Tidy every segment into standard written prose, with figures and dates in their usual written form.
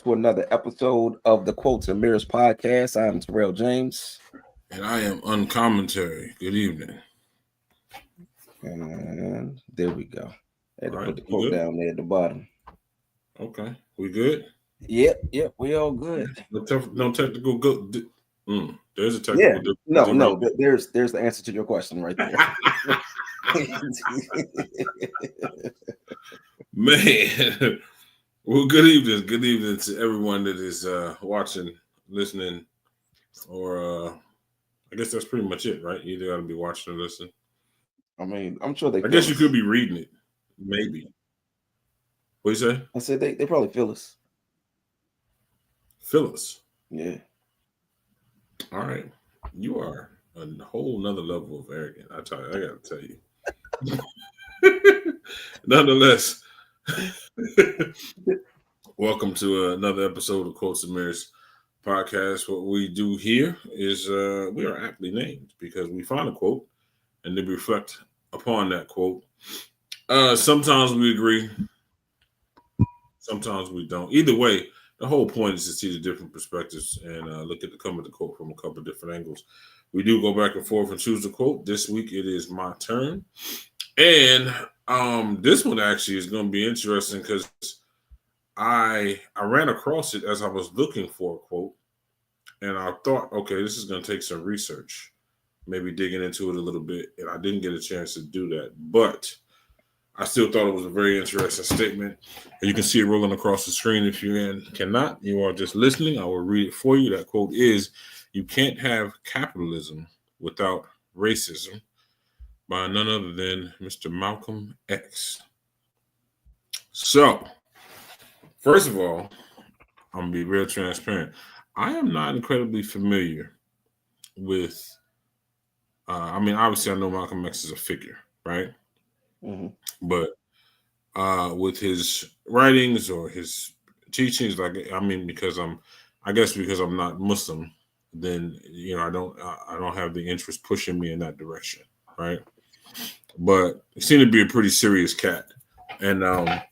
to another episode of the Quotes and Mirrors podcast. I am Tyrell James. And I am Uncommonterry. Good evening. And there we go. I had to put the quote good? down there at the bottom. Okay. We good? Yep, we all good. No technical good. There's a technical No, there's the answer to your question right there. Man. Well, good evening. Good evening to everyone that is watching, listening, or I guess that's pretty much it, right? You either got to be watching or listening. I mean, I'm sure they. I guess you could be reading it, maybe. What you say? I said they probably feel us. Feel us. Yeah. All right. You are a whole nother level of arrogant. I gotta tell you. Nonetheless, welcome to another episode of Quotes and Mirrors podcast. What we do here is we are aptly named because we find a quote and then reflect upon that quote. Sometimes we agree, sometimes we don't. Either way, the whole point is to see the different perspectives and look at the quote from a couple of different angles. We do go back and forth and choose the quote. This week it is my turn. And this one actually is going to be interesting because I ran across it as I was looking for a quote. And I thought, okay, this is going to take some research, maybe digging into it a little bit. And I didn't get a chance to do that. But I still thought it was a very interesting statement. And you can see it rolling across the screen. If you cannot, you are just listening. I will read it for you. That quote is, "You can't have capitalism without racism," by none other than Mr. Malcom X. So, first of all, I'm going to be real transparent. I am not incredibly familiar with, obviously I know Malcolm X is a figure, right? Mm-hmm. But with his writings or his teachings, because I'm not Muslim, then I don't have the interest pushing me in that direction, right? But he seemed to be a pretty serious cat, and I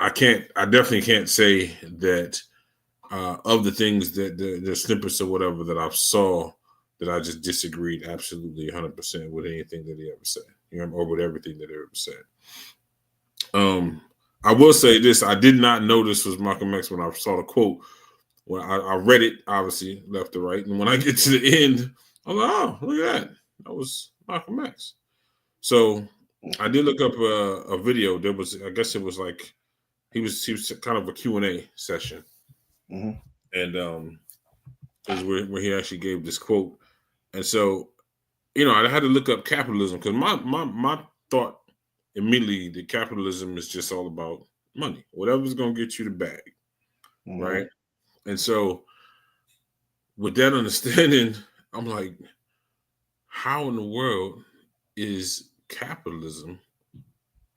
definitely can't say that of the things that the snippets or whatever that I saw that I just disagreed absolutely 100% with anything that he ever said, or with everything that he ever said. I will say this: I did not know this was Malcolm X when I saw the quote. When I read it, obviously left to right, and when I get to the end, I'm like, "Oh, look at that! That was Malcolm X." So I did look up a video. There was, I guess it was like he was kind of a Q&A session, mm-hmm. and it was where he actually gave this quote. And so, I had to look up capitalism because my thought immediately that capitalism is just all about money, whatever's gonna get you the bag, Mm-hmm. right? And so, with that understanding, I'm like, how in the world is capitalism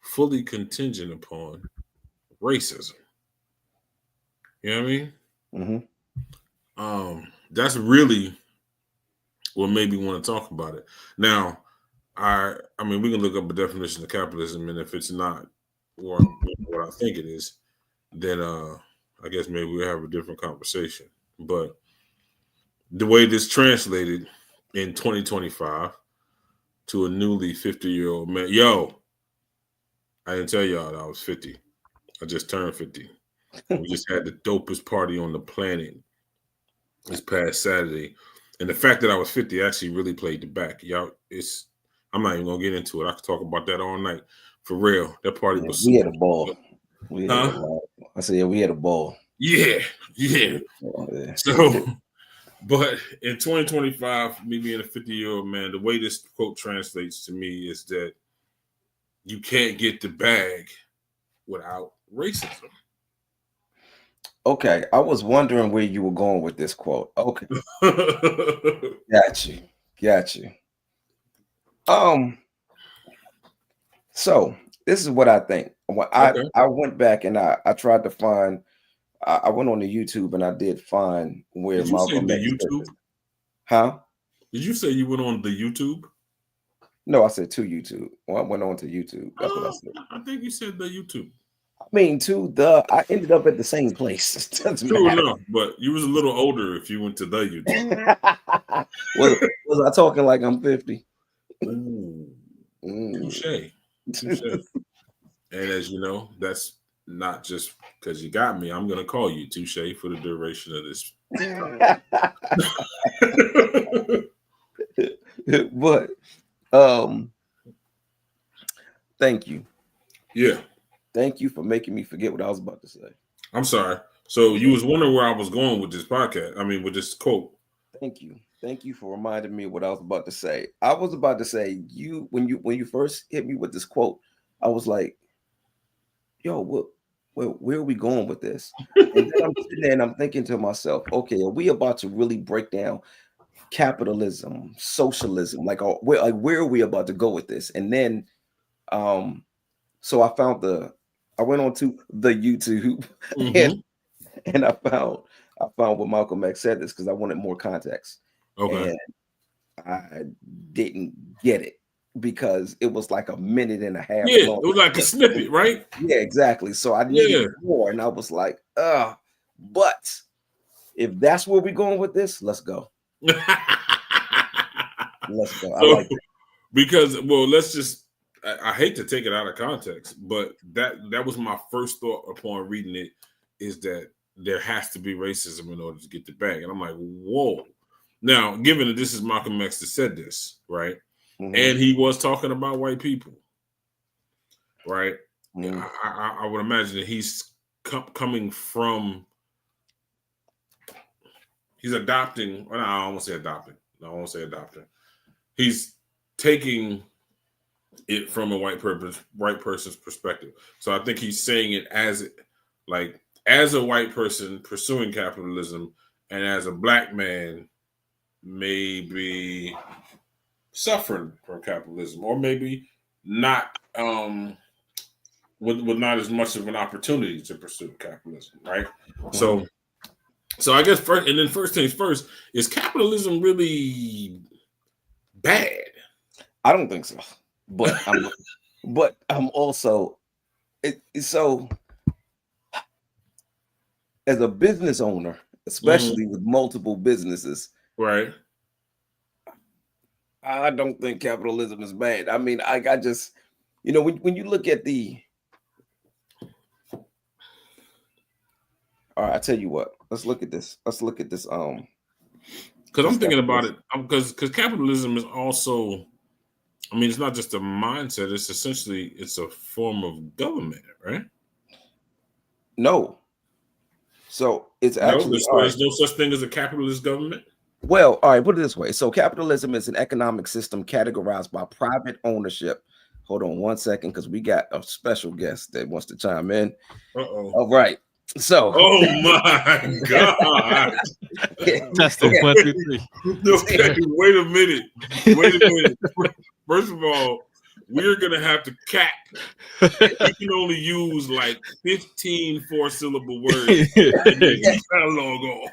fully contingent upon racism? You know what I mean? Mm-hmm. That's really what made me want to talk about it. Now, I mean, we can look up a definition of capitalism, and if it's not what I think it is, then I guess maybe we'll have a different conversation. But the way this translated in 2025 to a newly 50-year-old man, I didn't tell y'all that I was 50. I just turned 50. We just had the dopest party on the planet this past Saturday. And the fact that I was 50 actually really played the back. I'm not even gonna get into it. I could talk about that all night. For real. That party was we had a ball. We had I said we had a ball. Yeah. So but in 2025, me being a 50-year-old man, the way this quote translates to me is that you can't get the bag without racism. Okay, I was wondering where you were going with this quote. Okay. Got you. So this is what I think. I went back and I tried to find. I went on the YouTube and I did find where Did you Malcolm say X. the YouTube? Huh? Did you say you went on the YouTube? No, I said to YouTube. Well, I went on to YouTube. That's what I said. I think you said the YouTube. I mean, I ended up at the same place. Doesn't True matter. enough, but you was a little older if you went to the YouTube. was I talking like I'm 50? Ooh, touche. And as you know, that's not just because you got me. I'm gonna call you touche for the duration of this. But thank you. Yeah. Thank you for making me forget what I was about to say. I'm sorry. So you was wondering where I was going with this podcast. I mean, with this quote. Thank you. Thank you for reminding me what I was about to say. I was about to say when you first hit me with this quote, I was like, yo, where are we going with this? And then I'm sitting there and I'm thinking to myself, okay, are we about to really break down capitalism, socialism? Like, where are we about to go with this? And then so I went on to the YouTube and I found what Malcom X said this because I wanted more context. Okay. And I didn't get it because it was like a minute and a half. Yeah, long. it was like a snippet, right? Yeah, exactly. So I needed more, and I was like, but if that's where we're going with this, let's go. Let's go. So, I like it. Because let's just I hate to take it out of context, but that was my first thought upon reading it, is that there has to be racism in order to get the bag. And I'm like, whoa. Now, given that this is Malcolm X that said this, right? Mm-hmm. And he was talking about white people, right? Mm-hmm. I would imagine that he's coming from, he's adopting, or no, I won't say adopting. No, I won't say adopting. He's taking it from a white person's perspective. So I think he's saying it as a white person pursuing capitalism, and as a black man maybe suffering from capitalism, or maybe not with not as much of an opportunity to pursue capitalism, right? Mm-hmm. So I guess first things first, is capitalism really bad? I don't think so. But I'm also so as a business owner, especially with multiple businesses, right? I don't think capitalism is bad. I mean, I just, when you look at all right, I tell you what, let's look at this. Because I'm thinking about it, because capitalism is also, I mean, it's not just a mindset. It's essentially, it's a form of government, right? No. So it's actually there's no such thing as a capitalist government. Well, all right, put it this way. So capitalism is an economic system categorized by private ownership. Hold on one second, because we got a special guest that wants to chime in. All right. So, oh my God. Testing 1, 2, 3. Okay, wait a minute. First of all, we're gonna have to cap. You can only use like 15 4-syllable words, and then you gotta log off.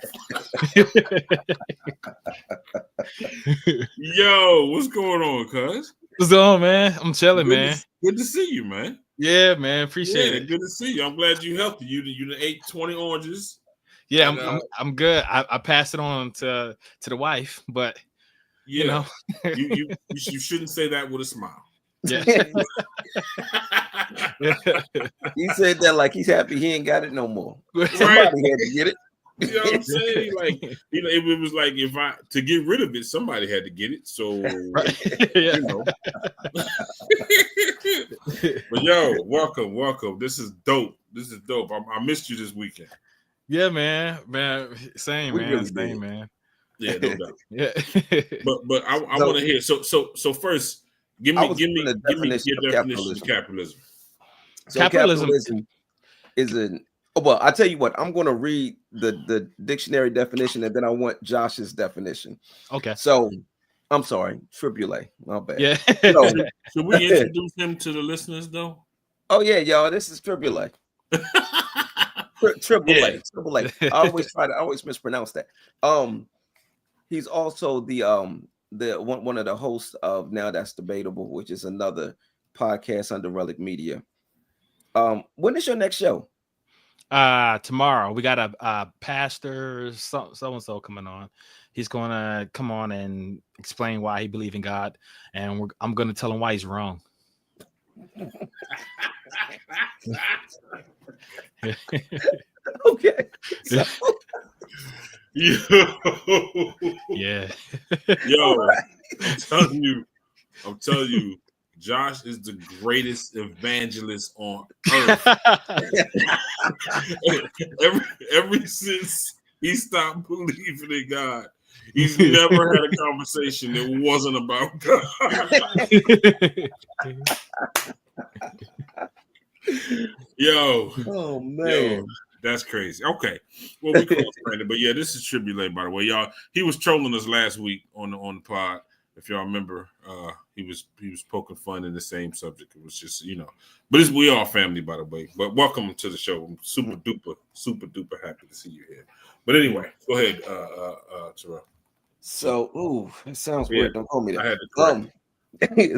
Yo, what's going on, cuz? What's going on, man? I'm chilling, man. Good to see you, man. Yeah, man. Appreciate it. Good to see you. I'm glad you healthy. You ate 20 oranges. Yeah, and, I'm good. I passed it on to the wife, but you know, you shouldn't say that with a smile. Yeah. He said that like he's happy he ain't got it no more. Right. Somebody had to get it. You know what I'm saying? Like, it was like, to get rid of it, somebody had to get it. So, you know. But yo, welcome. This is dope. I missed you this weekend. Yeah, man. Same, man. Really same, man. Yeah, no doubt. Yeah. But I want to hear. So first, give me your definition of capitalism. So capitalism is an. Well, I tell you what, I'm going to read the dictionary definition, and then I want Josh's definition. Okay. So, I'm sorry, Triple A. My bad. Yeah. So, should we introduce him to the listeners, though? Oh yeah, y'all. This is Triple A. Triple A. I always mispronounce that. He's also the one of the hosts of Now That's Debatable, which is another podcast under Relic Media. When is your next show? Tomorrow we got a pastor so and so coming on. He's going to come on and explain why he believes in God, and I'm going to tell him why he's wrong. Okay. So, Yeah. Yo, right. I'm telling you, Josh is the greatest evangelist on earth. ever since he stopped believing in God, he's never had a conversation that wasn't about God. Yo. Oh man. Yo, that's crazy. Okay. Well, we close Brandon, but yeah, this is Tribulate, by the way. Y'all, he was trolling us last week on the pod. If y'all remember, he was poking fun in the same subject. It was just, but we all family, by the way. But welcome to the show. I'm super duper happy to see you here. But anyway, go ahead, Tyrell. So, it sounds weird. Don't call me that. I had to correct.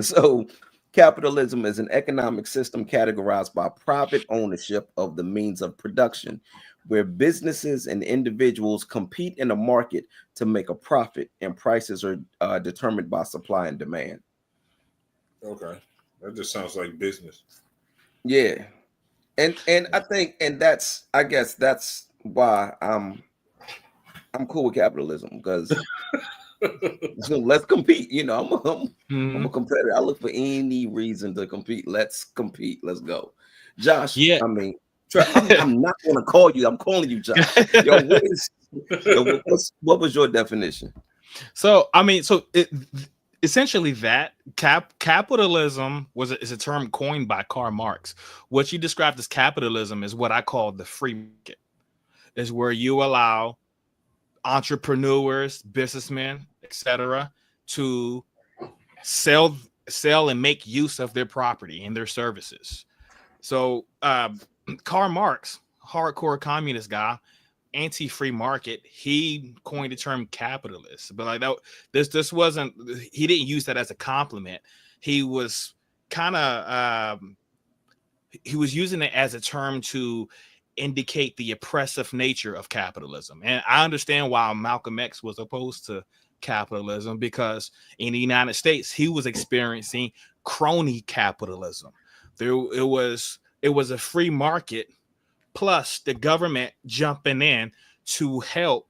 So, capitalism is an economic system categorized by private ownership of the means of production, where businesses and individuals compete in a market to make a profit, and prices are determined by supply and demand. Okay, that just sounds like business. Yeah, and I think, I guess that's why I'm cool with capitalism, because let's compete. I'm a competitor. I look for any reason to compete. Let's compete. Let's go, Josh. Yeah. I mean, I'm not going to call you. I'm calling you Josh. Yo, what was your definition? So essentially that capitalism is a term coined by Karl Marx. What you described as capitalism is what I call the free market. Is where you allow entrepreneurs, businessmen, etc., to sell and make use of their property and their services. So Karl Marx, hardcore communist guy, anti-free market, he coined the term capitalist. But like that, this wasn't, he didn't use that as a compliment. He was kind of he was using it as a term to indicate the oppressive nature of capitalism. And I understand why Malcom X was opposed to capitalism, because in the United States he was experiencing crony capitalism. It was a free market plus the government jumping in to help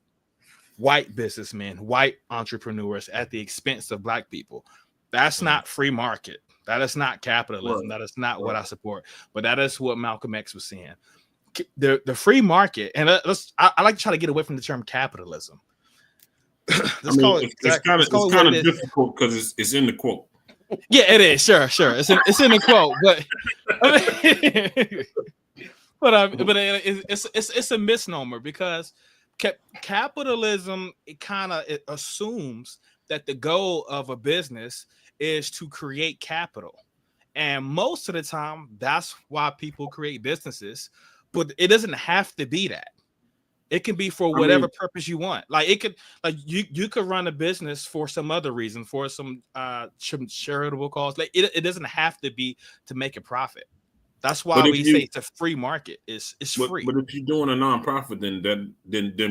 white businessmen, white entrepreneurs at the expense of black people. That's not free market. That is not capitalism. That is not what I support. But that is what Malcom X was saying. The free market, and I like to try to get away from the term capitalism. It's kind of difficult because it's in the quote. Yeah, it is. Sure. It's in the quote, but it's a misnomer, because capitalism, it assumes that the goal of a business is to create capital, and most of the time that's why people create businesses. But it doesn't have to be that. It can be for whatever purpose you want. Like it could, like you could run a business for some other reason, for some charitable cause. Like it doesn't have to be to make a profit. That's why we say it's a free market. It's free. But if you're doing a nonprofit, then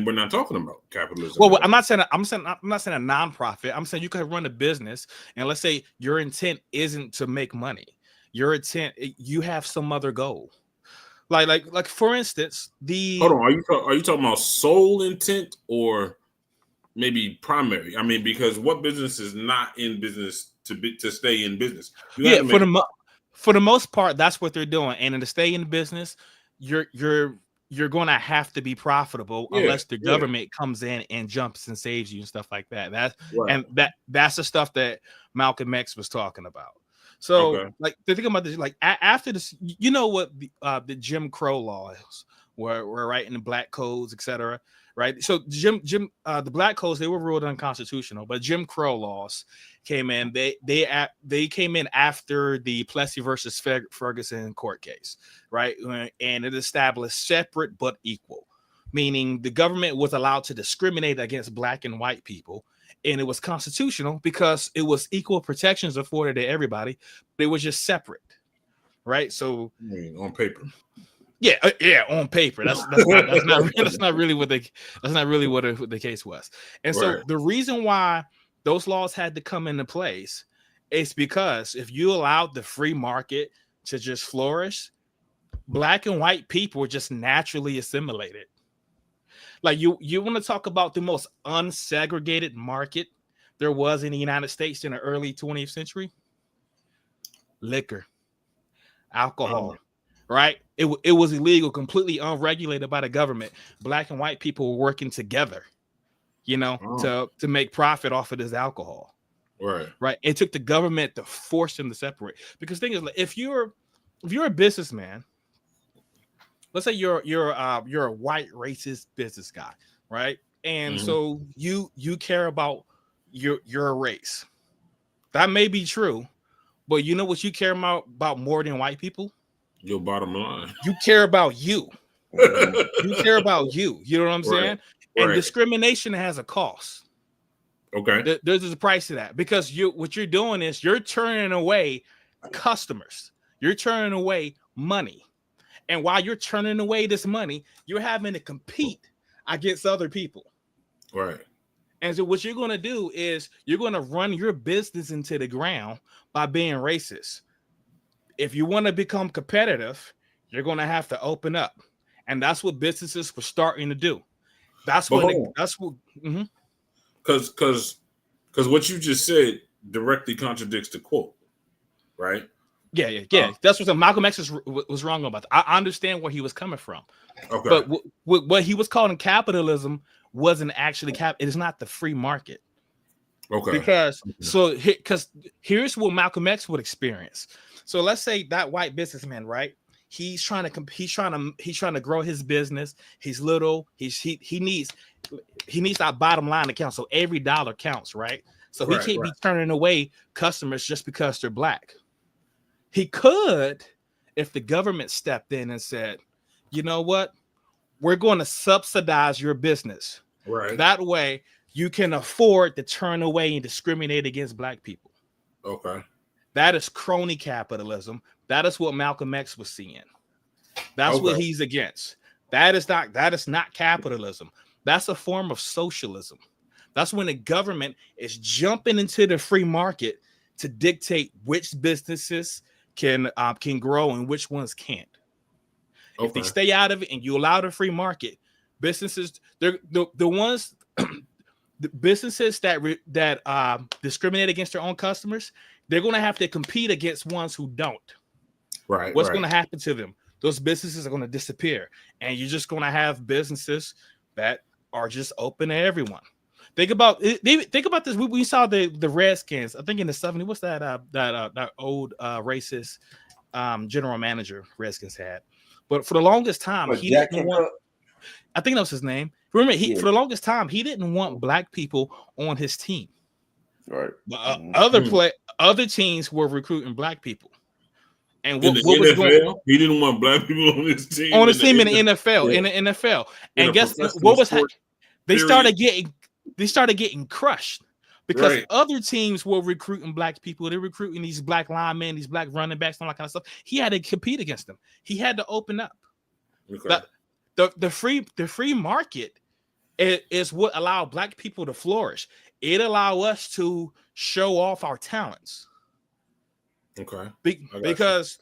we're not talking about capitalism. Well, I'm not saying a nonprofit. I'm saying you could run a business, and let's say your intent isn't to make money. Your intent, you have some other goal. Like for instance, hold on, are you talking about sole intent or maybe primary? I mean, because what business is not in business to stay in business? For the most part, that's what they're doing. And to stay in business, you're going to have to be profitable unless the government comes in and jumps and saves you and stuff like that. That's the stuff that Malcom X was talking about. So, like, the thing about this, like, after this, what the Jim Crow laws were writing the black codes, etc. Right? So, the black codes, they were ruled unconstitutional, but Jim Crow laws came in. They came in after the Plessy versus Ferguson court case, right? And it established separate but equal, meaning the government was allowed to discriminate against black and white people. And it was constitutional because it was equal protections afforded to everybody, but it was just separate. right? So I mean, on paper. yeah, on paper. That's not really what the case was. And so Right. the reason why those laws had to come into place is because if you allowed the free market to just flourish, black and white people were just naturally assimilated. Like you want to talk about the most unsegregated market there was in the United States in the early 20th century? Liquor, alcohol, right? It was illegal, completely unregulated by the government. Black and white people were working together, to make profit off of this alcohol. Right. It took the government to force them to separate. Because the thing is, like, if you're a businessman, let's say you're a white racist business guy, right? And so you care about your race. That may be true, but you know what you care about more than white people? Your bottom line. You care about you. You care about you. You know what I'm saying? And discrimination has a cost. Okay. There's a price to that, because what you're doing is you're turning away customers. You're turning away money. And while you're turning away this money, you're having to compete against other people. Right. And so what you're going to do is you're going to run your business into the ground by being racist. If you want to become competitive, you're going to have to open up. And that's what businesses were starting to do. Because what you just said directly contradicts the quote, right? Yeah. That's what Malcom X was wrong about. I understand where he was coming from. Okay. But what he was calling capitalism wasn't actually it is not the free market. Okay. Because here's what Malcom X would experience. So let's say that white businessman, right? He's trying to grow his business. He's little. He needs that bottom line to count. So every dollar counts, right? So he can't be turning away customers just because they're black. He could, if the government stepped in and said, you know what? We're going to subsidize your business. Right. That way you can afford to turn away and discriminate against black people. Okay. That is crony capitalism. That is what Malcom X was seeing. That's what he's against. That is not capitalism. That's a form of socialism. That's when the government is jumping into the free market to dictate which businesses can grow and which ones can't. Okay. If they stay out of it and you allow the free market, businesses, they're the ones, the businesses that discriminate against their own customers, they're going to have to compete against ones who don't. Right. What's going to happen to them? Those businesses are going to disappear, and you're just going to have businesses that are just open to everyone. Think about this. We saw the Redskins. I think in the 70s. What's that old racist general manager Redskins had? But for the longest time, he didn't want. I think that was his name. Remember, for the longest time, he didn't want black people on his team. Right. Other teams were recruiting black people. And what was going on? He didn't want black people on his team. On his team in the NFL. In the NFL. And guess what was happening? They started getting crushed because other teams were recruiting black people. They're recruiting these black linemen, these black running backs, and all that kind of stuff. He had to compete against them. He had to open up. Okay. The free market is what allowed black people to flourish. It allowed us to show off our talents. Okay. Because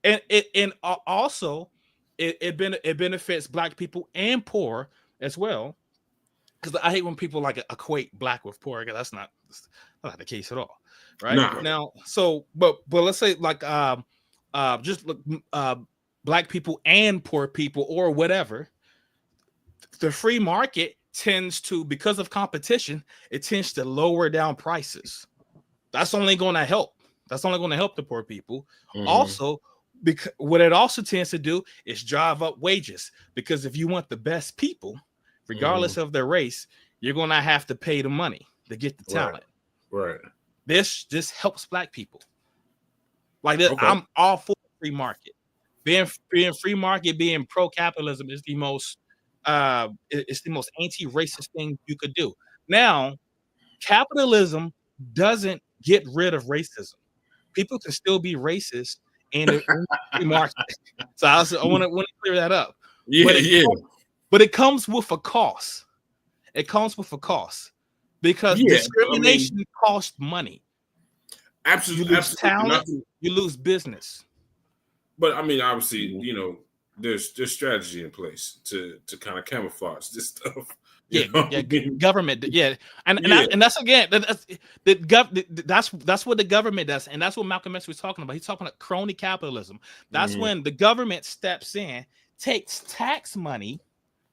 and also it benefits black people and poor as well. Because I hate when people like equate black with poor. That's not the case at all, right? No. Now, so but let's say like just black people and poor people or whatever. The free market tends to, because of competition, it tends to lower down prices. That's only going to help. That's only going to help the poor people. Mm-hmm. Also, because what it also tends to do is drive up wages. Because if you want the best people, regardless of their race, you're going to have to pay the money to get the talent. Right. This helps black people. Like this, okay. I'm all for free market. Being free market, being pro-capitalism is the most anti-racist thing you could do. Now, capitalism doesn't get rid of racism. People can still be racist and it marched. So I want to clear that up. Yeah, But it comes with a cost. It comes with a cost because discrimination costs money. Absolutely, You lose talent, you lose business. But I mean, obviously, there's strategy in place to kind of camouflage this stuff. Government, and that's again that's what the government does, and that's what Malcom X was talking about. He's talking about crony capitalism. That's when the government steps in, takes tax money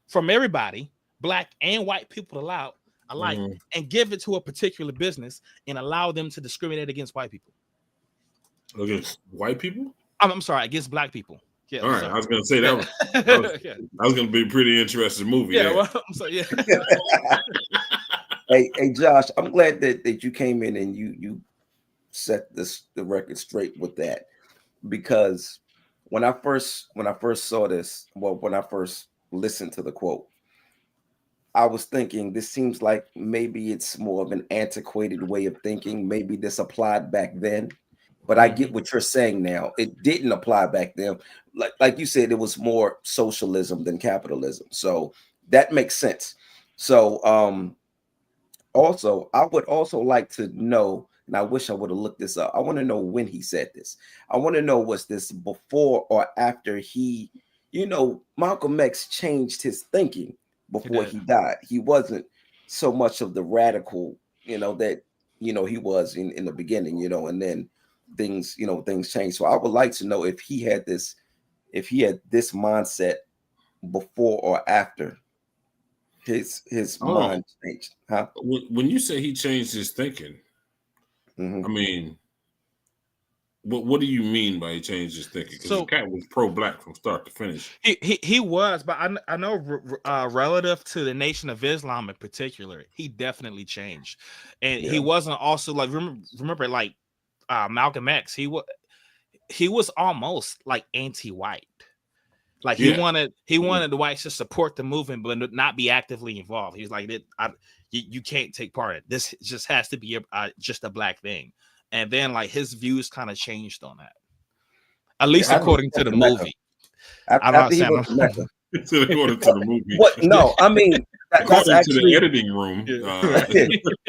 from everybody, black and white people alike, and give it to a particular business and allow them to discriminate against white people. Against white people? I'm sorry, against black people. Yeah, all right. sorry. I was going to say that was going to be a pretty interesting movie. Yeah, well, I'm sorry, yeah. Hey, Josh, I'm glad that you came in and you set the record straight with that, because when I first saw this, when I first listened to the quote, I was thinking this seems like maybe it's more of an antiquated way of thinking. Maybe this applied back then. But I get what you're saying now. It didn't apply back then. Like you said, it was more socialism than capitalism. So that makes sense. So also, I would also like to know, and I wish I would have looked this up. I want to know when he said this. I want to know, was this before or after he, Malcolm X changed his thinking before he died. He wasn't so much of the radical, that, he was in the beginning, and then things change. So I would like to know if he had this mindset before or after his mind changed. Huh? When you say he changed his thinking, I mean, what do you mean by he changed his thinking? Because the cat was pro-black from start to finish. He was, but I know relative to the Nation of Islam in particular, he definitely changed, and he wasn't also like remember like Malcolm X. He was almost like anti-white. Like he wanted the whites to support the movement, but not be actively involved. He was like, you can't take part in it. This just has to be just a black thing. And then like his views kind of changed on that, at least according to the movie. According to the movie. What? No, I mean that's actually to the editing room.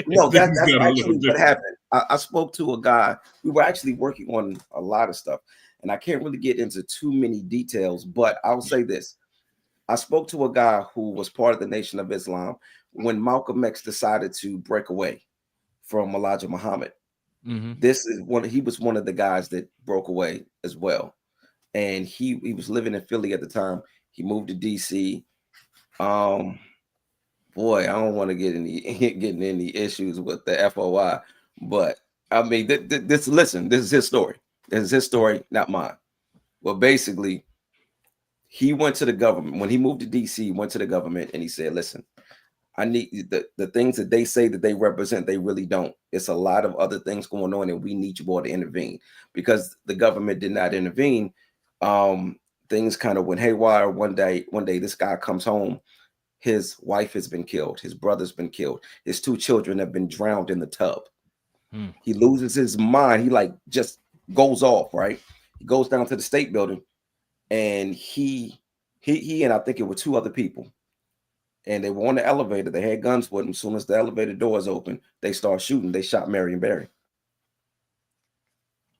No, that's actually what happened. I spoke to a guy. We were actually working on a lot of stuff, and I can't really get into too many details. But I'll say this: I spoke to a guy who was part of the Nation of Islam when Malcolm X decided to break away from Elijah Muhammad. This is he was one of the guys that broke away as well, and he was living in Philly at the time. He moved to DC. Boy, I don't want to get in any issues with the FOI, but I mean, this is his story. This is his story, not mine. Well, basically, he went to the government when he moved to DC. He went to the government and he said, "Listen, I need the things that they say that they represent, they really don't. It's a lot of other things going on, and we need you all to intervene." Because the government did not intervene, things kind of went haywire. One day, this guy comes home. His wife has been killed. His brother's been killed. His 2 children have been drowned in the tub. He loses his mind. He like just goes off, right? He goes down to the state building, and he and I think it were 2 other people. And they were on the elevator. They had guns with them. As soon as the elevator doors open, they start shooting. They shot Marion Barry.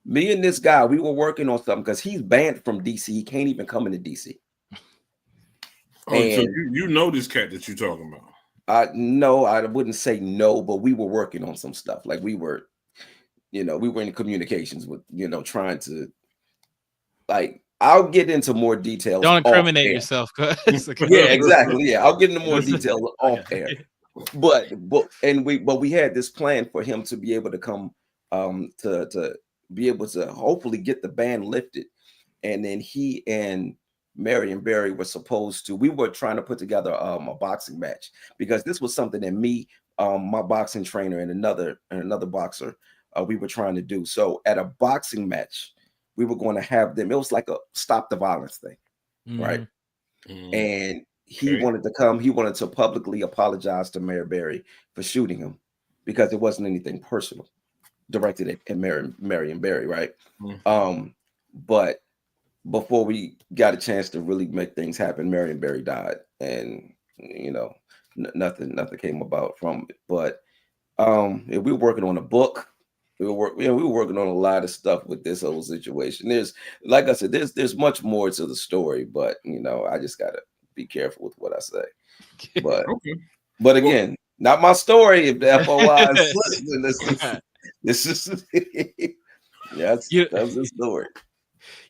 Me and this guy, we were working on something because he's banned from DC. He can't even come into DC. So you know this cat that you're talking about? No, I wouldn't say no, but we were working on some stuff. Like we were in communications with, trying to like. I'll get into more details. Don't incriminate yourself. Yeah, exactly. Yeah, I'll get into more details off air. But we had this plan for him to be able to come to be able to hopefully get the ban lifted. And then he and Marion Barry were supposed to. We were trying to put together a boxing match because this was something that me, my boxing trainer, and another boxer, we were trying to do. So at a boxing match, we were going to have them. It was like a stop the violence thing, right? And he wanted to come. He wanted to publicly apologize to Mayor Barry for shooting him because it wasn't anything personal directed at Marion Barry, right? But before we got a chance to really make things happen, Marion Barry died, and nothing came about from it. But we were working on a book. We were working on a lot of stuff with this whole situation. There's, like I said, there's much more to the story, but I just gotta be careful with what I say. But Okay. but again, not my story. If the FOI is listening, this is that's the story.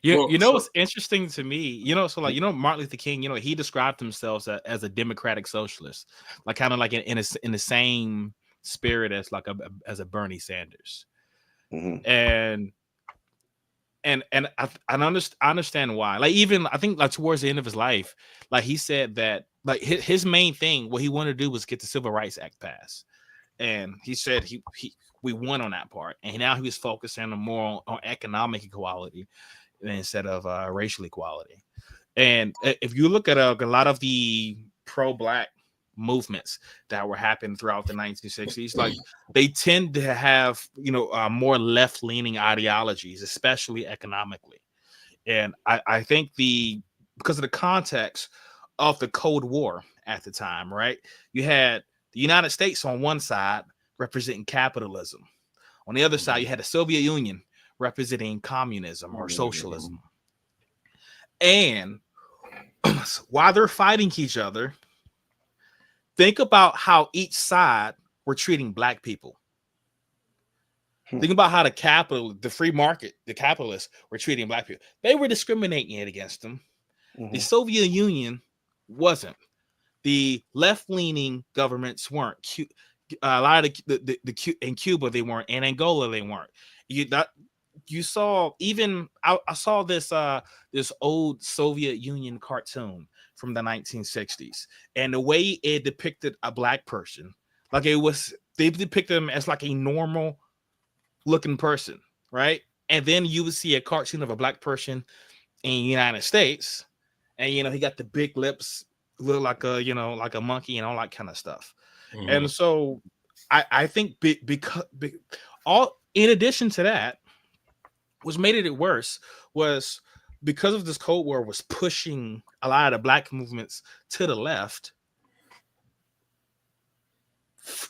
What's interesting to me, so like Martin Luther King, he described himself as a democratic socialist, like kind of like in the same spirit as like as a Bernie Sanders. Mm-hmm. And I understand why. Like, even I think like towards the end of his life, like he said that like his main thing, what he wanted to do was get the Civil Rights Act passed, and he said we won on that part, and now he was focusing more on economic equality instead of racial equality. And if you look at a lot of the pro-black movements that were happening throughout the 1960s, like they tend to have more left-leaning ideologies, especially economically. And I think because of the context of the Cold War at the time, right, you had the United States on one side representing capitalism, on the other side you had the Soviet Union representing communism or socialism. And while they're fighting each other, think about how each side were treating black people. Think about how the free market, the capitalists were treating black people. They were discriminating against them. The Soviet Union wasn't. The left-leaning governments weren't. A lot of in Cuba they weren't. In Angola they weren't. You saw even I saw this old Soviet Union cartoon from the 1960s, and the way it depicted a black person, like they depicted them as like a normal looking person, right? And then you would see a cartoon of a black person in the United States, and he got the big lips, look like a monkey and all that kind of stuff. And so I think because in addition to that, what made it worse was because of this Cold War was pushing a lot of the black movements to the left.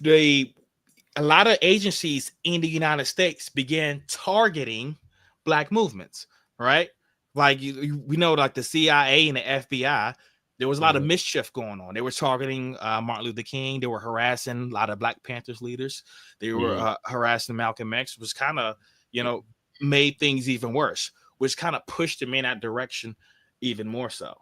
A lot of agencies in the United States began targeting black movements, right? Like we know, like the CIA and the FBI, there was a lot of mischief going on. They were targeting Martin Luther King. They were harassing a lot of Black Panthers leaders. They were harassing Malcom X, which kind of, made things even worse, which kind of pushed them in that direction even more so.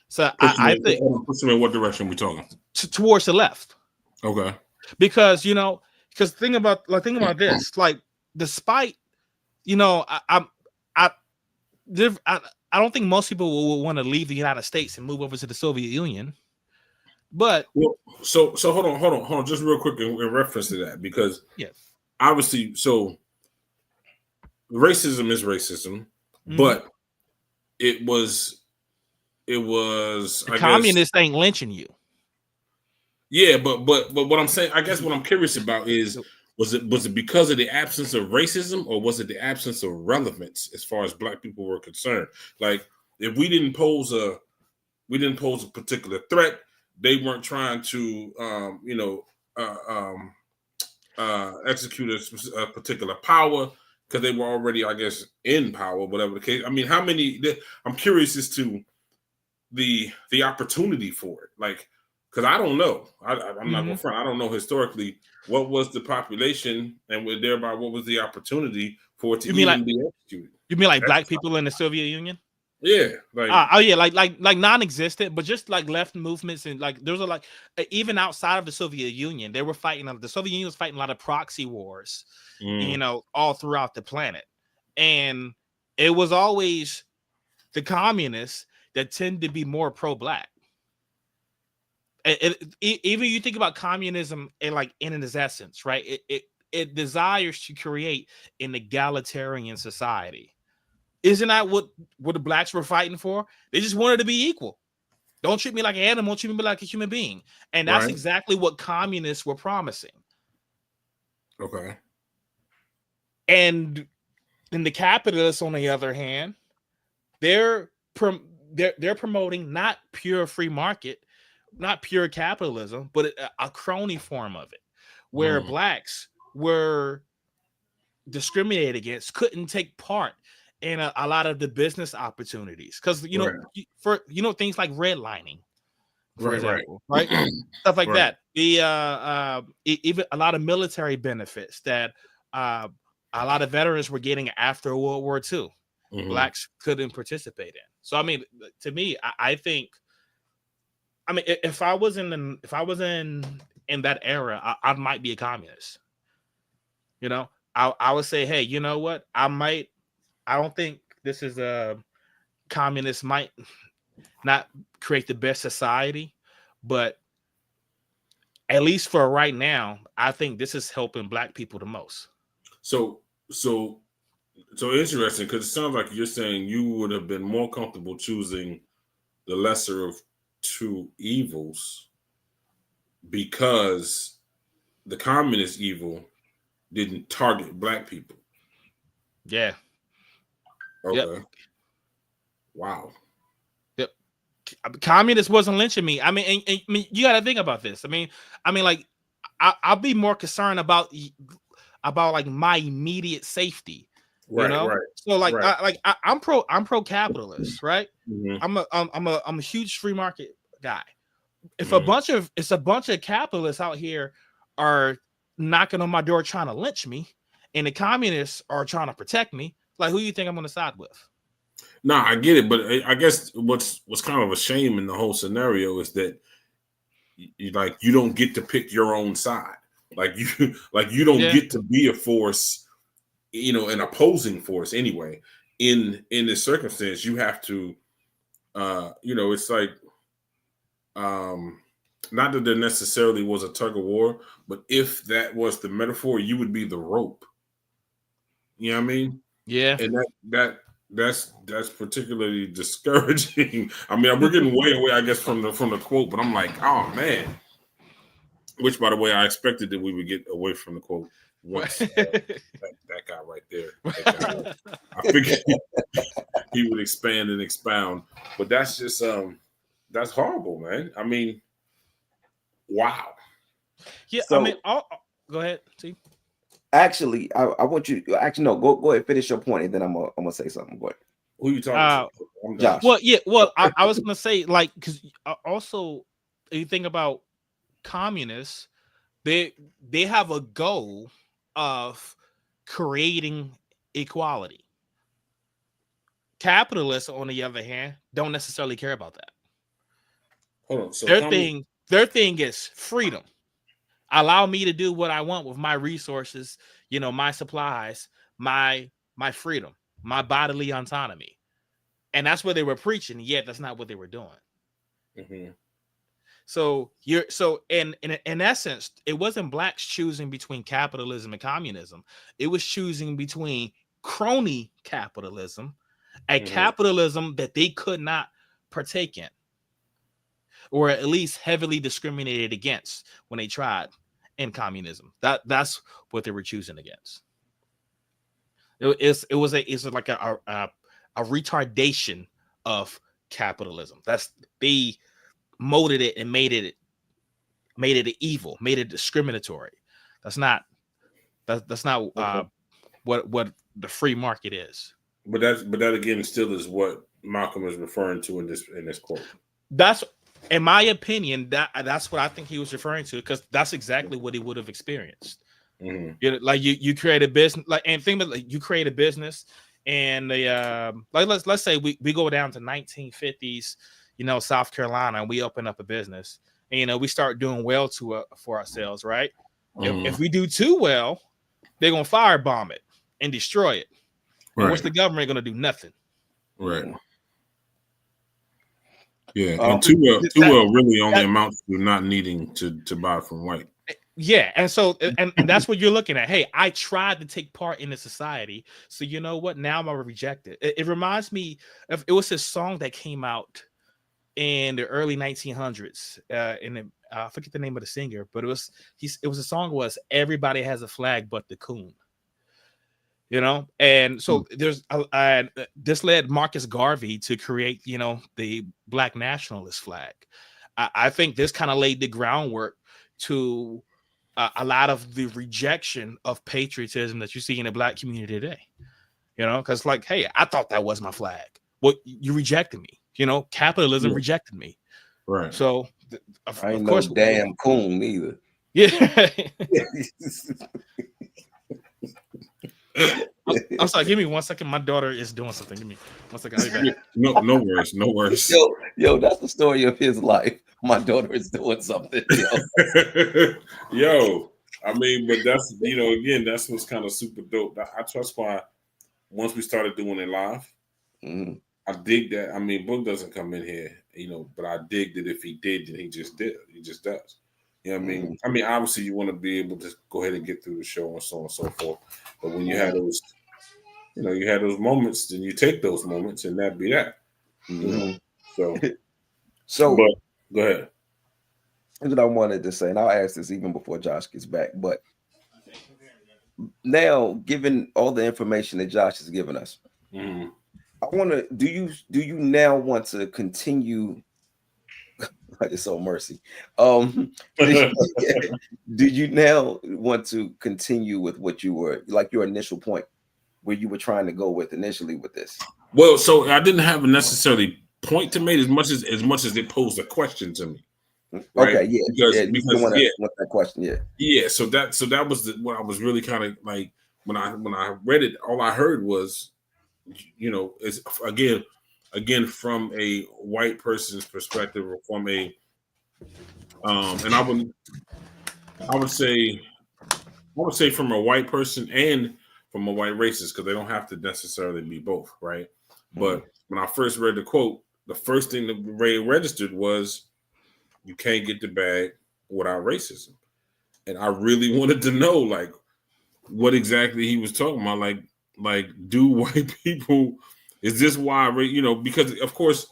So I think in what direction we talking? Towards the left. Okay. Because think about this, like despite I don't think most people will want to leave the United States and move over to the Soviet Union. But so hold on, just real quick in reference to that, because obviously, so racism is racism, but it was the communists ain't lynching you. Yeah, but what I'm saying, I guess what I'm curious about is, was it because of the absence of racism, or was it the absence of relevance as far as black people were concerned? Like, if we didn't pose a particular threat, they weren't trying to execute a particular power because they were already, I guess, in power, whatever the case. I mean, I'm curious as to the opportunity for it, like. Because I don't know. I'm not going to front. I don't know historically what was the population, and thereby what was the opportunity for it to be executed. You mean like black people in the Soviet Union? Yeah. Like non-existent, but just like left movements, and like there was even outside of the Soviet Union, they were fighting. The Soviet Union was fighting a lot of proxy wars, all throughout the planet, and it was always the communists that tend to be more pro-black. Even you think about communism in its essence, right? It desires to create an egalitarian society. Isn't that what the blacks were fighting for? They just wanted to be equal. Don't treat me like an animal, treat me like a human being. And that's exactly what communists were promising. Okay. And And the capitalists, on the other hand, they're promoting not pure free market, not pure capitalism, but a crony form of it, where blacks were discriminated against, couldn't take part in a lot of the business opportunities, because for things like redlining, for example, right? Stuff like that. The even a lot of military benefits that a lot of veterans were getting after World War II. Blacks couldn't participate in. So I mean, to me, I think, I mean, if I was in that era, I might be a communist. You know, I would say, hey, you know what? I don't think this is a communist might not create the best society, but at least for right now, I think this is helping black people the most. So interesting, because it sounds like you're saying you would have been more comfortable choosing the lesser of two evils because the communist evil didn't target black people. Yeah. Okay. Yep. Wow. Yep. Communists wasn't lynching me. I mean, I mean, you got to think about this. I mean, like, I'll be more concerned about like my immediate safety. Right, you know? Right. So like, I'm pro capitalist, right? Mm-hmm. I'm a huge free market guy. If a bunch of capitalists out here are knocking on my door trying to lynch me, and the communists are trying to protect me, like, who do you think I'm going to side with? No, I get it, but I guess what's kind of a shame in the whole scenario is that you don't get to pick your own side. Like you don't get to be a force, an opposing force anyway. In this circumstance, you have to, it's like, not that there necessarily was a tug of war, but if that was the metaphor, you would be the rope. You know what I mean? Yeah. And that's particularly discouraging. I mean, we're getting way away, I guess, from the quote, but I'm like, oh man. Which, by the way, I expected that we would get away from the quote once that guy right there. I figured he would expand and expound, but that's just that's horrible, man. I mean, wow. Yeah, so, I mean, go ahead, T. Actually, I want you. Actually, no. Go ahead, finish your point, and then I'm gonna say something. Go ahead. Who are you talking to? Josh. Well, yeah. Well, I was gonna say, like, because also you think about communists, they have a goal of creating equality. Capitalists, on the other hand, don't necessarily care about that. Hold on. So their thing is freedom. Allow me to do what I want with my resources, my supplies, my freedom, my bodily autonomy. And that's what they were preaching, yet that's not what they were doing. Mm-hmm. So in essence, it wasn't blacks choosing between capitalism and communism. It was choosing between crony capitalism, a capitalism that they could not partake in, or at least heavily discriminated against when they tried in communism. That's what they were choosing against. It was like a retardation of capitalism. They molded it and made it evil, made it discriminatory. That's not what the free market is. But that again still is what Malcolm is referring to in this quote. That's, in my opinion, that's what I think he was referring to, because that's exactly what he would have experienced. Like you create a business, like, and think about, like, you create a business, and the like let's say we go down to 1950s, South Carolina, and we open up a business, and we start doing well for ourselves, right? If we do too well, they're gonna firebomb it and destroy it. Right. What's the government gonna do? Nothing. Right. Yeah, and too well really only amounts to not needing to buy from white. Yeah, and so and that's what you're looking at. Hey, I tried to take part in the society, so you know what? Now I'm gonna reject it. It reminds me of, it was this song that came out in the early 1900s. I forget the name of the singer, but it was a song was "Everybody Has a Flag But the Coon." you know. And so there's this led Marcus Garvey to create, you know, the Black nationalist flag. I think this kind of laid the groundwork to a lot of the rejection of patriotism that you see in the Black community today, you know, because like, hey, I thought that was my flag. Well, you rejected me, you know, capitalism rejected me. Right. So I ain't no damn coon either. Yeah. I'm sorry, give me 1 second. My daughter is doing something. Give me 1 second. I'll be back. No worries, no worries. Yo, that's the story of his life. My daughter is doing something. Yo, I mean, but that's, you know, again, that's what's kind of super dope. I trust why once we started doing it live, I dig that. I mean, Book doesn't come in here, you know, but I dig that if he did, then he just did. He just does. You know what I mean? I mean, obviously, you want to be able to go ahead and get through the show and so on and so forth. But when you have those, you know, you have those moments, then you take those moments, and that be that. You know? So, but go ahead. That's what I wanted to say, and I'll ask this even before Josh gets back. But now, given all the information that Josh has given us, I want to. Do you now want to continue? It's so mercy. Do you now want to continue with what you were like your initial point, where you were trying to go with initially with this? Well, so I didn't have a necessarily point to make as much as it posed a question to me. Right? Okay, yeah, because want that question, yeah. So that was what I was really kind of like when I read it. All I heard was, you know, is again from a white person's perspective, or from a and I would say from a white person and from a white racist, because they don't have to necessarily be both, right? But when I first read the quote, the first thing that registered was, you can't get the bag without racism. And I really wanted to know, like, what exactly he was talking about. Like, do white people, is this why, you know, because of course,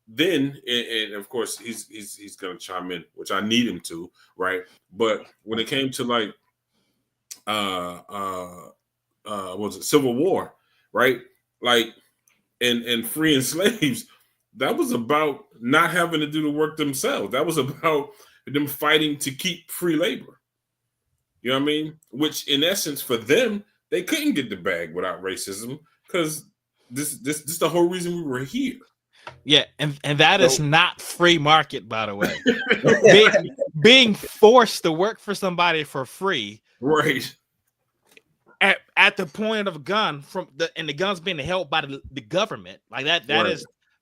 then, and of course, he's going to chime in, which I need him to, right? But when it came to like, was it Civil War, right? Like, and freeing slaves, that was about not having to do the work themselves. That was about them fighting to keep free labor. You know what I mean? Which, in essence, for them, they couldn't get the bag without racism, because this is the whole reason we were here. Yeah, and that is not free market, by the way. being forced to work for somebody for free, right? At the point of a gun, and the gun's being held by the government, like that.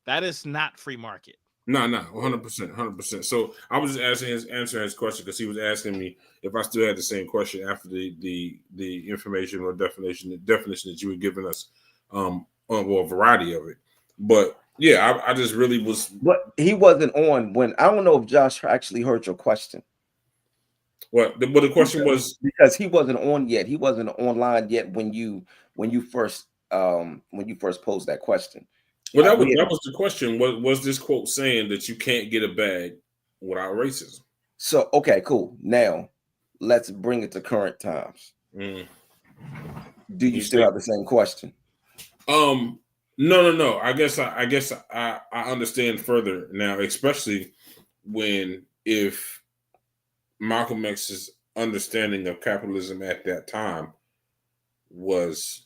That is not free market. No, 100%. So I was just answering his question, because he was asking me if I still had the same question after the information or definition that you were giving us, on a variety of it. But yeah, I just really was. But he wasn't on when. I don't know if Josh actually heard your question. What the question was, because he wasn't on yet. He wasn't online yet when you first posed that question. Well, that was the question. Was this quote saying that you can't get a bag without racism? So okay, cool. Now let's bring it to current times. Do you still have the same question? No. I guess I understand further now, especially if Malcom X's understanding of capitalism at that time was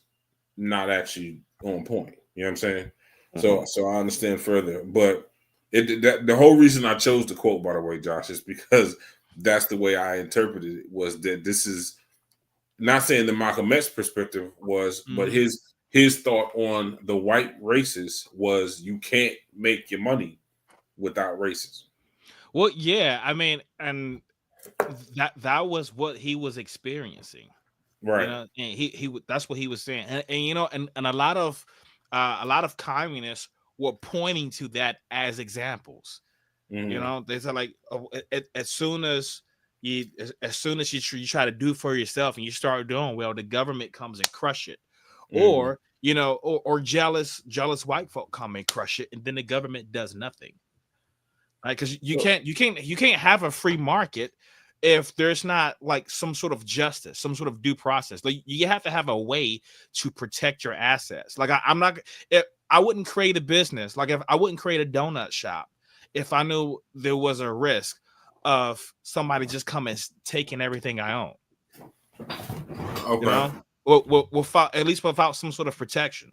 not actually on point. You know what I'm saying? So I understand further. But the whole reason I chose the quote, by the way, Josh, is because that's the way I interpreted it, was that this is not saying the Malcom X perspective was, but his thought on the white races was, you can't make your money without racism. Well, yeah, I mean, and that was what he was experiencing, right? You know, and he that's what he was saying, and you know, and a lot of communists were pointing to that as examples. You know, they said, like, as soon as you try to do for yourself and you start doing well, the government comes and crush it, or you know, or jealous white folk come and crush it, and then the government does nothing. Right? Because you can't have a free market if there's not like some sort of justice, some sort of due process. Like you have to have a way to protect your assets. Like I'm not, if I wouldn't create a business, like if I wouldn't create a donut shop if I knew there was a risk of somebody just coming taking everything I own. Okay. You know, without, at least without some sort of protection.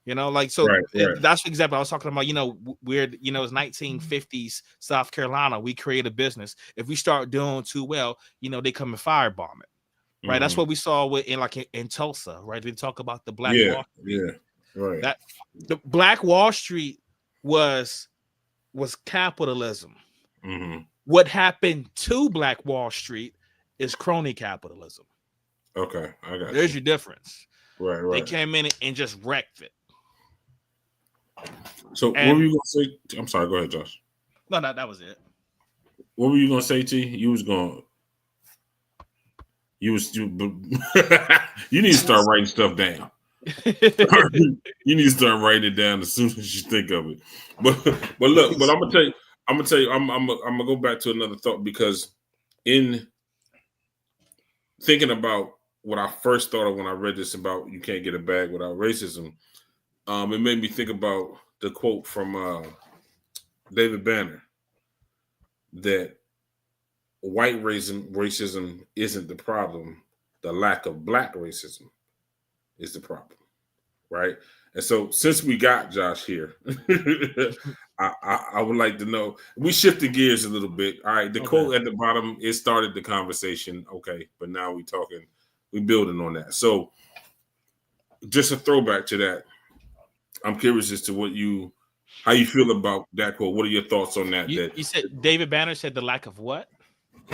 You know, like so Right. that's the example I was talking about. You know, weird. You know, it's 1950s South Carolina. We create a business. If we start doing too well, you know, they come and firebomb it. Right. That's what we saw with in Tulsa. Right. They talk about the Black Wall Street. Yeah. Right. That the Black Wall Street was capitalism. What happened to Black Wall Street is crony capitalism. Okay, I got. There's your difference. Right. They came in and just wrecked it. So what were you gonna say? I'm sorry. Go ahead, Josh. No, that was it. What were you gonna say, T? You you need to start writing stuff down. You need to start writing it down as soon as you think of it. But look, but I'm gonna tell you, I'm gonna go back to another thought, because in thinking about what I first thought of when I read this about you can't get a bag without racism, it made me think about the quote from David Banner that white racism isn't the problem. The lack of black racism is the problem, right? And so since we got Josh here, I would like to know, we shifted gears a little bit. All right, the quote at the bottom, it started the conversation. Okay, but now we building on that. So just a throwback to that. I'm curious as to how you feel about that quote. What are your thoughts on that? You said David Banner said the lack of what?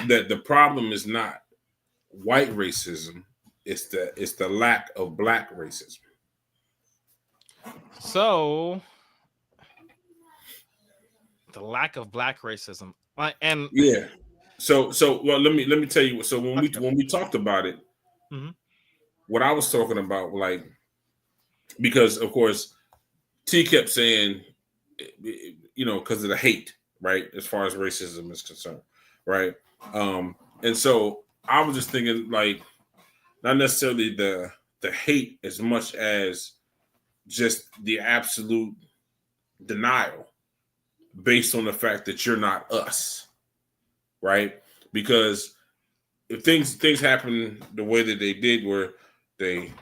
That the problem is not white racism, it's the lack of black racism. So the lack of black racism, and yeah. So well, let me tell you. So when we talked about it, what I was talking about, like, because of course T kept saying, you know, because of the hate, right, as far as racism is concerned, right, and so I was just thinking, like, not necessarily the hate as much as just the absolute denial based on the fact that you're not us, right? Because if things happen the way that they did, where they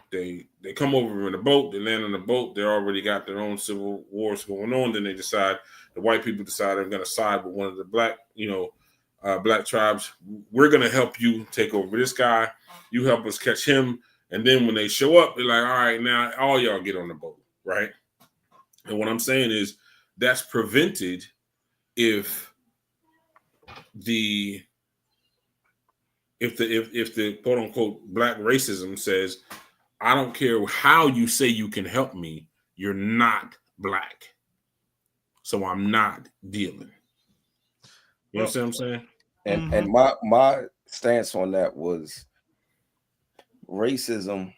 come over in a boat, they land on a boat, they already got their own civil wars going on, then the white people decide they're going to side with one of the black, black tribes. We're going to help you take over this guy. You help us catch him. And then when they show up, they're like, all right, now all y'all get on the boat, right? And what I'm saying is that's prevented if the quote unquote black racism says, I don't care how you say you can help me, you're not black, so I'm not dealing. You know what I'm saying? And my stance on that was racism.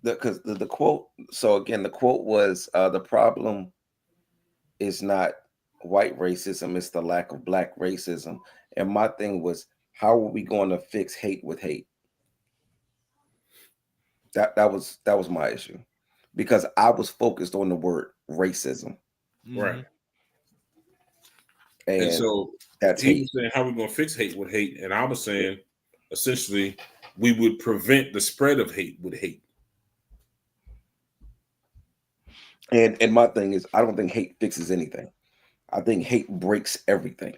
Because the quote. So again, the quote was the problem is not white racism; it's the lack of black racism. And my thing was, how are we going to fix hate with hate? That was my issue, because I was focused on the word racism, right? And so that's he was saying, how are we going to fix hate with hate? And I was saying, essentially, we would prevent the spread of hate with hate. And my thing is, I don't think hate fixes anything. I think hate breaks everything.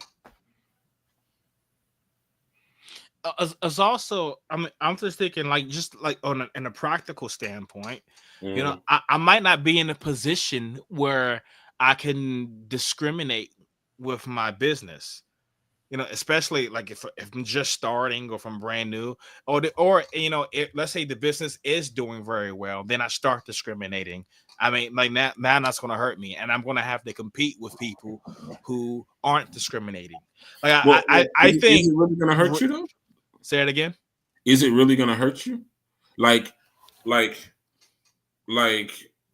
As also, I'm just thinking, like, just like in a practical standpoint, you know, I might not be in a position where I can discriminate with my business, you know, especially like if I'm just starting or if I'm brand new, or you know, let's say the business is doing very well, then I start discriminating. I mean, like now that's going to hurt me, and I'm going to have to compete with people who aren't discriminating. Like I think, is it really going to hurt you though? Say it again. Is it really going to hurt you? Like,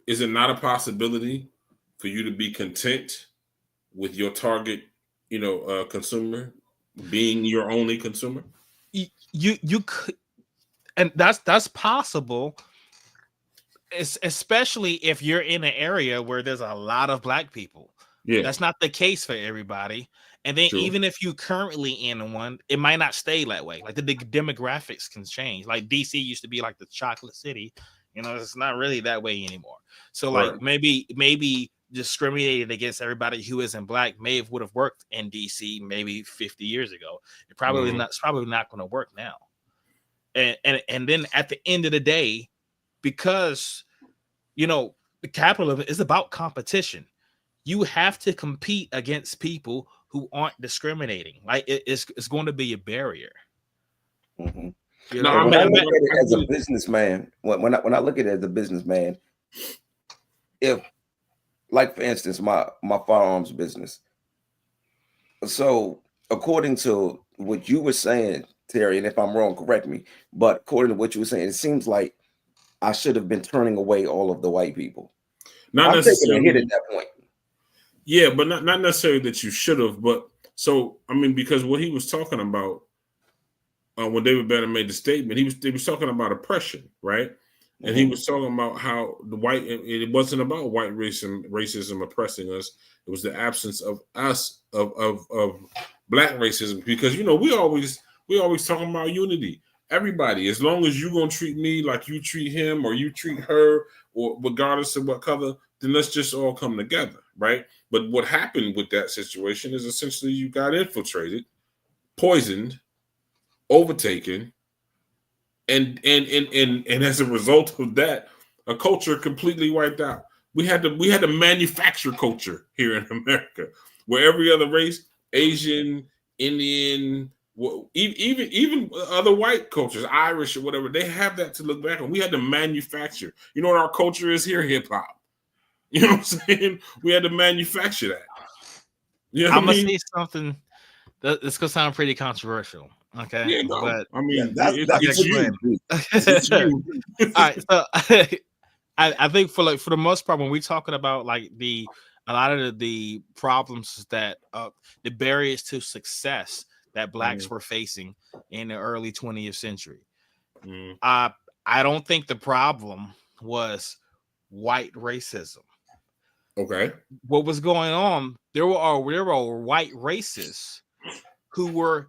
is it not a possibility for you to be content with your target, consumer, being your only consumer. You could, and that's possible. Especially if you're in an area where there's a lot of black people. Yeah, That's not the case for everybody. And then true. even if you currently in one, it might not stay that way. Like the demographics can change. Like DC used to be like the chocolate city. You know, it's not really that way anymore. So like Right. maybe discriminating against everybody who isn't black would have worked in DC maybe 50 years ago. It's probably not going to work now. And then at the end of the day, because the capitalism is about competition. You have to compete against people who aren't discriminating. Like it's going to be a barrier. Mm-hmm. No, When I look at it as a businessman, when I look at it as a businessman, if, like for instance, my firearms business. So according to what you were saying, Terry, and if I'm wrong, correct me. But according to what you were saying, it seems like I should have been turning away all of the white people. Not I'm necessarily. taking a hit at that point. Yeah, but not necessarily that you should have. But so I mean, because what he was talking about when David Banner made the statement, he was talking about oppression, right? And he was talking about how it wasn't about white racism oppressing us. It was the absence of us of black racism, because we always talking about unity. Everybody, as long as you're gonna treat me like you treat him or you treat her, or regardless of what color, then let's just all come together, right? But what happened with that situation is essentially you got infiltrated, poisoned, overtaken, and as a result of that, a culture completely wiped out. We had to manufacture culture here in America, where every other race, Asian, Indian, even other white cultures, Irish or whatever, they have that to look back on. We had to manufacture. You know what our culture is here? Hip hop. You know what I'm saying? We had to manufacture that. You know what I'm gonna I mean? say something that's gonna sound pretty controversial. Okay, Yeah, no. But I mean, that's you. It's you. all right, so I think for the most part, when we're talking about like a lot of the problems that the barriers to success that blacks were facing in the early 20th century, I don't think the problem was white racism. Okay. What was going on? There were white racists who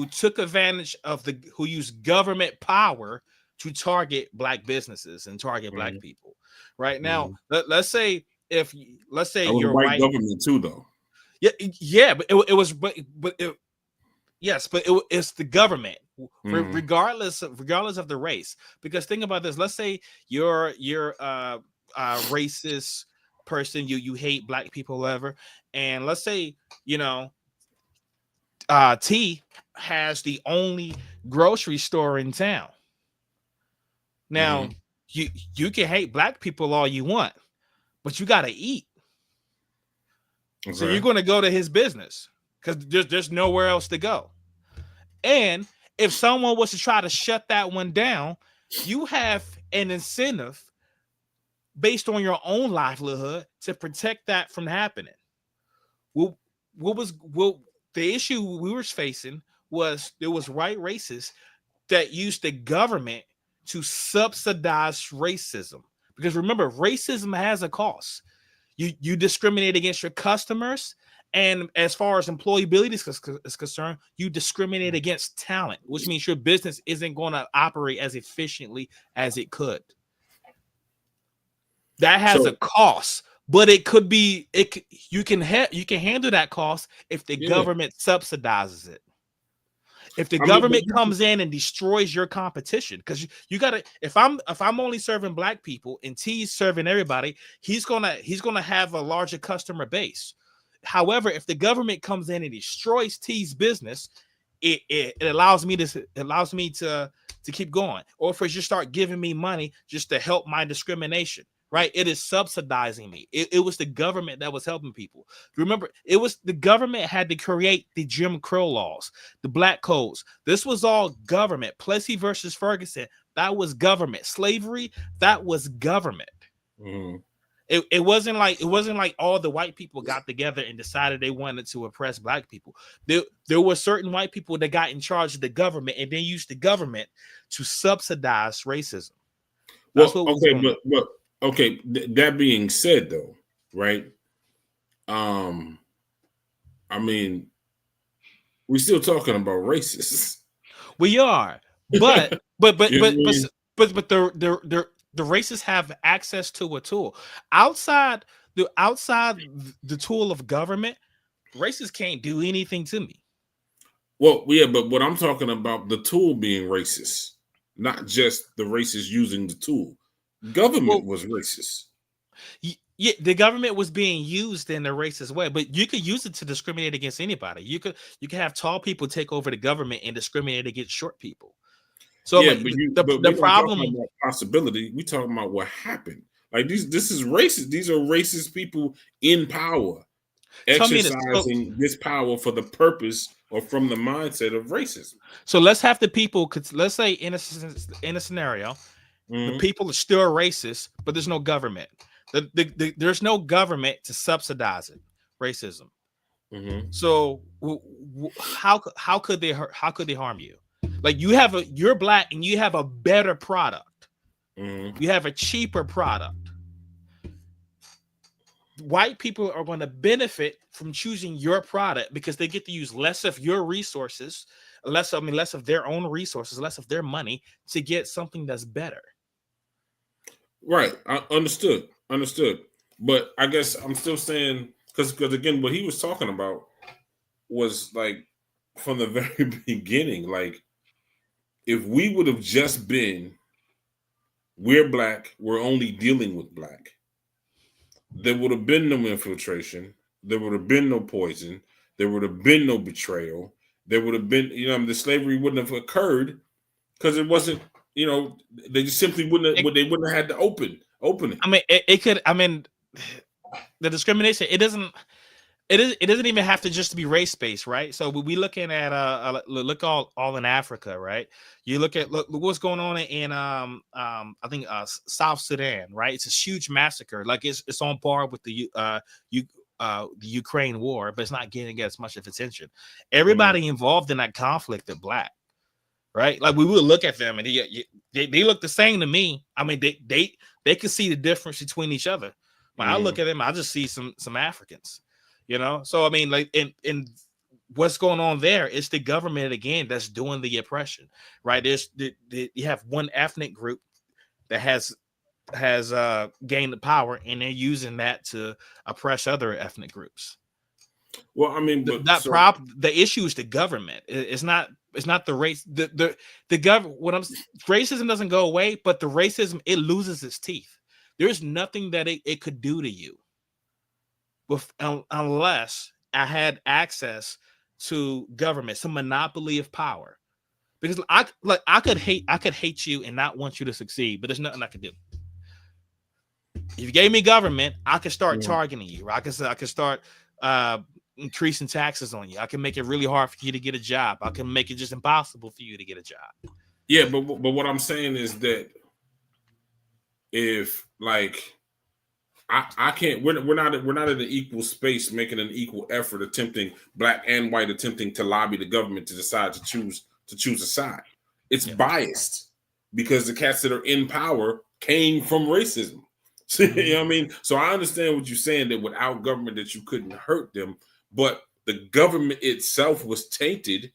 took advantage of who used government power to target black businesses and target black people. Right now, let's say you're white government too, though. Yeah, but it's the government, regardless of the race. Because think about this. Let's say you're racist person, you hate black people, whatever, and let's say T has the only grocery store in town. Now you can hate black people all you want, but you got to eat. Okay. So you're going to go to his business because there's nowhere else to go. And if someone was to try to shut that one down, you have an incentive based on your own livelihood to protect that from happening. The issue we were facing was there was white racists that used the government to subsidize racism. Because remember, racism has a cost. You discriminate against your customers, and as far as employability is concerned, you discriminate against talent, which means your business isn't going to operate as efficiently as it could. That has a cost, but it could be you can handle that cost if the government subsidizes it. If the government comes in and destroys your competition, because you gotta, if I'm only serving black people and T's serving everybody, he's gonna have a larger customer base. However, if the government comes in and destroys T's business, it allows me to keep going. Or if it just start giving me money just to help my discrimination. Right, it is subsidizing me. It was the government that was helping people. Remember, it was the government had to create the Jim Crow laws, the black codes. This was all government. Plessy versus Ferguson, that was government. Slavery, that was government. It wasn't like all the white people got together and decided they wanted to oppress black people. There were certain white people that got in charge of the government and then used the government to subsidize racism. That's well, what was okay, going on. okay. That being said, though, right? I mean, we're still talking about racists. We are, but You know what I mean? but the racists have access to a tool outside the tool of government. Racists can't do anything to me. Well, yeah, but what I'm talking about, the tool being racist, not just the racist using the tool. Government was racist. Yeah, the government was being used in a racist way, but you could use it to discriminate against anybody. You could have tall people take over the government and discriminate against short people. So Yeah, like but the we don't problem. talk about possibility. We talking about what happened. Like this is racist. These are racist people in power, Tell me this. exercising this power for the purpose or from the mindset of racism. So let's have the people. Let's say in a scenario, the people are still racist, but there's no government. There's no government to subsidize it. Racism. So how could they hurt? How could they harm you? Like you're black and you have a better product. You have a cheaper product. White people are going to benefit from choosing your product because they get to use less of your resources, less of their own resources, less of their money to get something that's better. Right. I understood. But I guess I'm still saying because again, what he was talking about was like from the very beginning, like if we would have just been, we're black, we're only dealing with black, there would have been no infiltration, there would have been no poison, there would have been no betrayal, there would have been, the slavery wouldn't have occurred because it wasn't, they just simply wouldn't have had to open it. I mean, it could. I mean, the discrimination. It doesn't even have to just be race based, right? So we looking at look all in Africa, right? You look what's going on in I think South Sudan, right? It's a huge massacre. Like it's on par with the Ukraine war, but it's not getting as much of attention. Everybody involved in that conflict are black, right? Like we would look at them and they look the same to me. I mean, they can see the difference between each other. When I look at them, I just see some Africans. So I mean, like in what's going on there, it's the government again that's doing the oppression, right? There's you have one ethnic group that has gained the power, and they're using that to oppress other ethnic groups. Well, I mean, the issue is the government. It's not the race. The government. Racism doesn't go away, but the racism, it loses its teeth. There's nothing that it could do to you unless I had access to government, some monopoly of power. Because I could hate you and not want you to succeed, but there's nothing I could do. If you gave me government, I could start targeting you. I could start increasing taxes on you. I can make it really hard for you to get a job. I can make it just impossible for you to get a job. Yeah, but what I'm saying is that if like I can't, we're not in an equal space making an equal effort attempting black and white attempting to lobby the government to decide to choose a side. It's biased because the cats that are in power came from racism. You know what I mean? So I understand what you're saying, that without government that you couldn't hurt them, but the government itself was tainted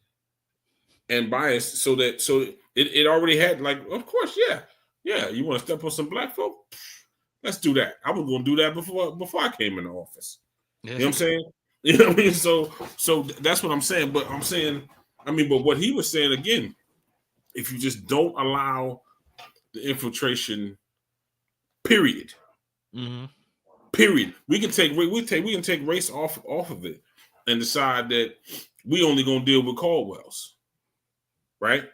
and biased so it already had, like, of course, yeah, you want to step on some black folk? Let's do that. I was going to do that before I came into office. You know what I'm saying? You know what I mean? So that's what I'm saying. But I'm saying, but what he was saying again, if you just don't allow the infiltration, period. Period. We can take race off of it and decide that we only gonna deal with Caldwells. Right?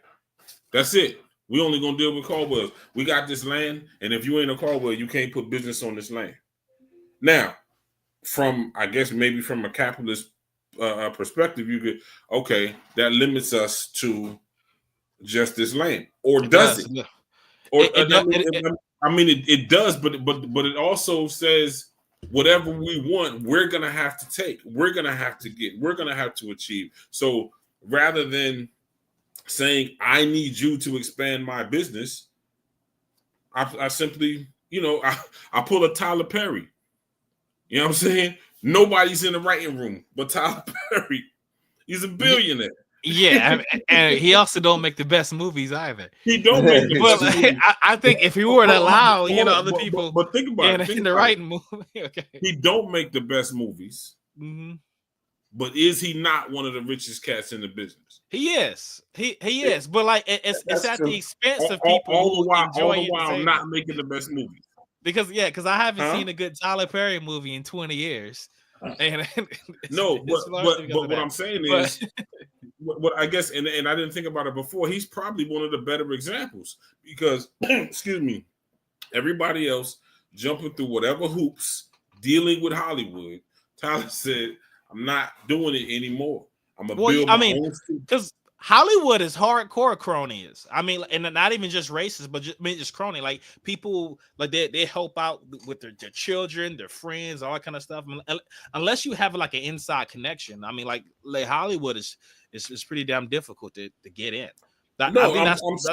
That's it. We only gonna deal with Caldwells. We got this land, and if you ain't a Caldwell, you can't put business on this land. Now, I guess maybe from a capitalist perspective, you could, okay, that limits us to just this land, or does it? Yeah. Or I mean, it does, but it also says whatever we want, we're gonna have to take, we're gonna have to get, we're gonna have to achieve. So rather than saying I need you to expand my business, I simply, I pull a Tyler Perry. You know what I'm saying? Nobody's in the writing room but Tyler Perry. He's a billionaire. Yeah, and he also don't make the best movies either. He don't make the Well, best movies. I think if he were to allow, other people, but think about it. in the writing movie, okay. He don't make the best movies, but is he not one of the richest cats in the business? He is. He is. But like, it's at true. the expense of people all who the enjoy while it. Not making the best movies. Because I haven't seen a good Tyler Perry movie in 20 years. And but what I'm saying is, what I guess, and I didn't think about it before, he's probably one of the better examples because, excuse me, everybody else jumping through whatever hoops, dealing with Hollywood. Tyler said, "I'm not doing it anymore. I'm gonna build my own." Because Hollywood is hardcore crony is. I mean, and not even just racist, but just crony. Like people, like they help out with their children, their friends, all that kind of stuff. I mean, unless you have like an inside connection. I mean, like Hollywood is pretty damn difficult to get in. I'm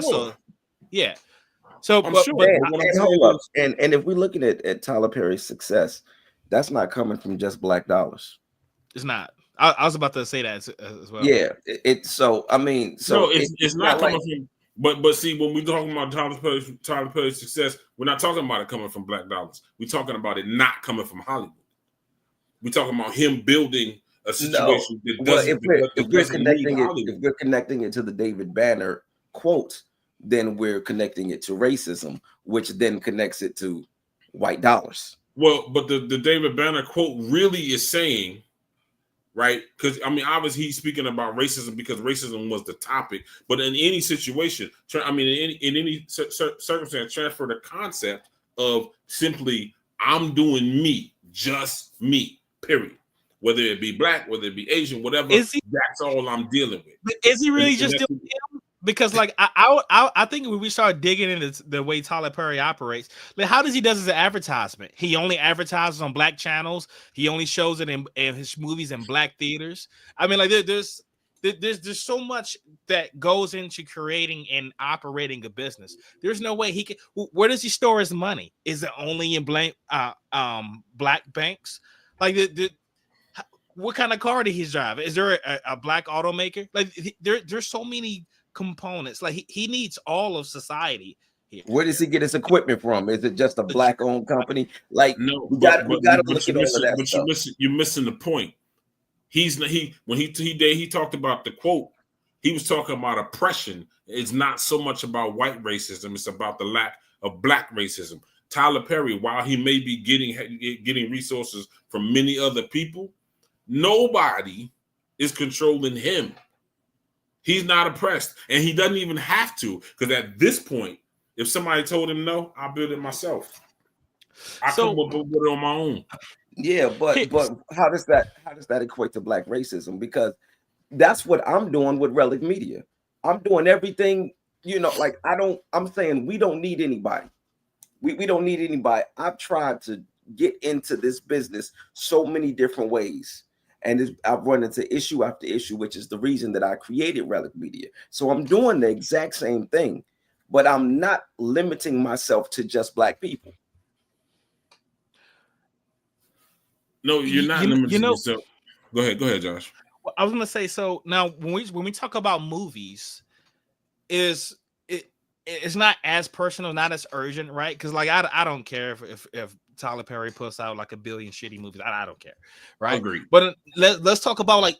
sure. Yeah. So, I'm but, sure. And if we're looking at Tyler Perry's success, that's not coming from just black dollars. It's not. I was about to say that as well. Yeah, it's not coming from. But see, when we're talking about Tyler Perry's success, we're not talking about it coming from black dollars. We're talking about it not coming from Hollywood. We're talking about him building a situation that doesn't. If we're connecting it to the David Banner quote, then we're connecting it to racism, which then connects it to white dollars. Well, but the David Banner quote really is saying, right? Because I mean, obviously he's speaking about racism because racism was the topic. But in any situation, I mean, in any circumstance, transfer the concept of simply I'm doing me, just me, period. Whether it be black, whether it be Asian, whatever, that's all I'm dealing with. Is he really just doing him? Because like I think when we start digging into the way Tyler Perry operates, like how does he does his advertisement? He only advertises on black channels. He only shows it in his movies in black theaters. I mean, like there's so much that goes into creating and operating a business. There's no way he can. Where does he store his money? Is it only in black banks? Like what kind of car did he drive? Is there a black automaker? Like there's so many components. Like he needs all of society here. Where does he get his equipment from? Is it just a black owned company? Like no, we got to look at all of that. But you're missing the point. When he talked about the quote, he was talking about oppression. It's not so much about white racism, it's about the lack of black racism. Tyler Perry, while he may be getting resources from many other people, nobody is controlling him. He's not oppressed, and he doesn't even have to, because at this point, if somebody told him no, I'll build it myself. I come up with it on my own. Yeah, but how does that equate to black racism? Because that's what I'm doing with Relic Media. I'm doing everything, like I'm saying we don't need anybody. We don't need anybody. I've tried to get into this business so many different ways. And I've run into issue after issue, which is the reason that I created Relic Media. So I'm doing the exact same thing, but I'm not limiting myself to just black people. No, you're not limiting yourself. Go ahead, Josh. I was gonna say, so now when we talk about movies, it's not as personal, not as urgent, right? Because like I don't care if Tyler Perry puts out like a billion shitty movies. I don't care, right? Agreed. But let's talk about like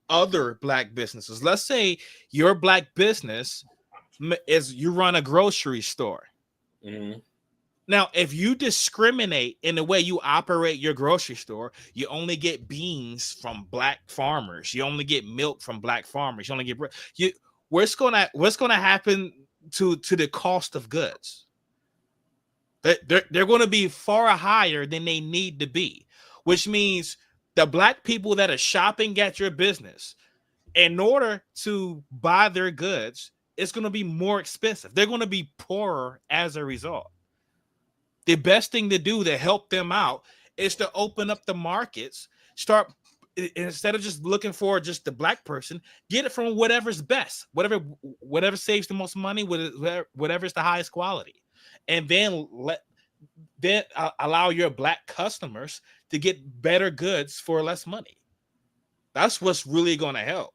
other black businesses. Let's say your black business is you run a grocery store. Mm-hmm. Now, if you discriminate in the way you operate your grocery store, you only get beans from black farmers. You only get milk from black farmers. You only get what's gonna happen to the cost of goods? They're going to be far higher than they need to be, which means the black people that are shopping at your business, in order to buy their goods, it's going to be more expensive. They're going to be poorer as a result. the best thing to do to help them out is to open up the markets. Start, instead of just looking for just the black person, get it from whatever's best, whatever saves the most money, whatever's the highest quality, and then allow your black customers to get better goods for less money. That's what's really going to help.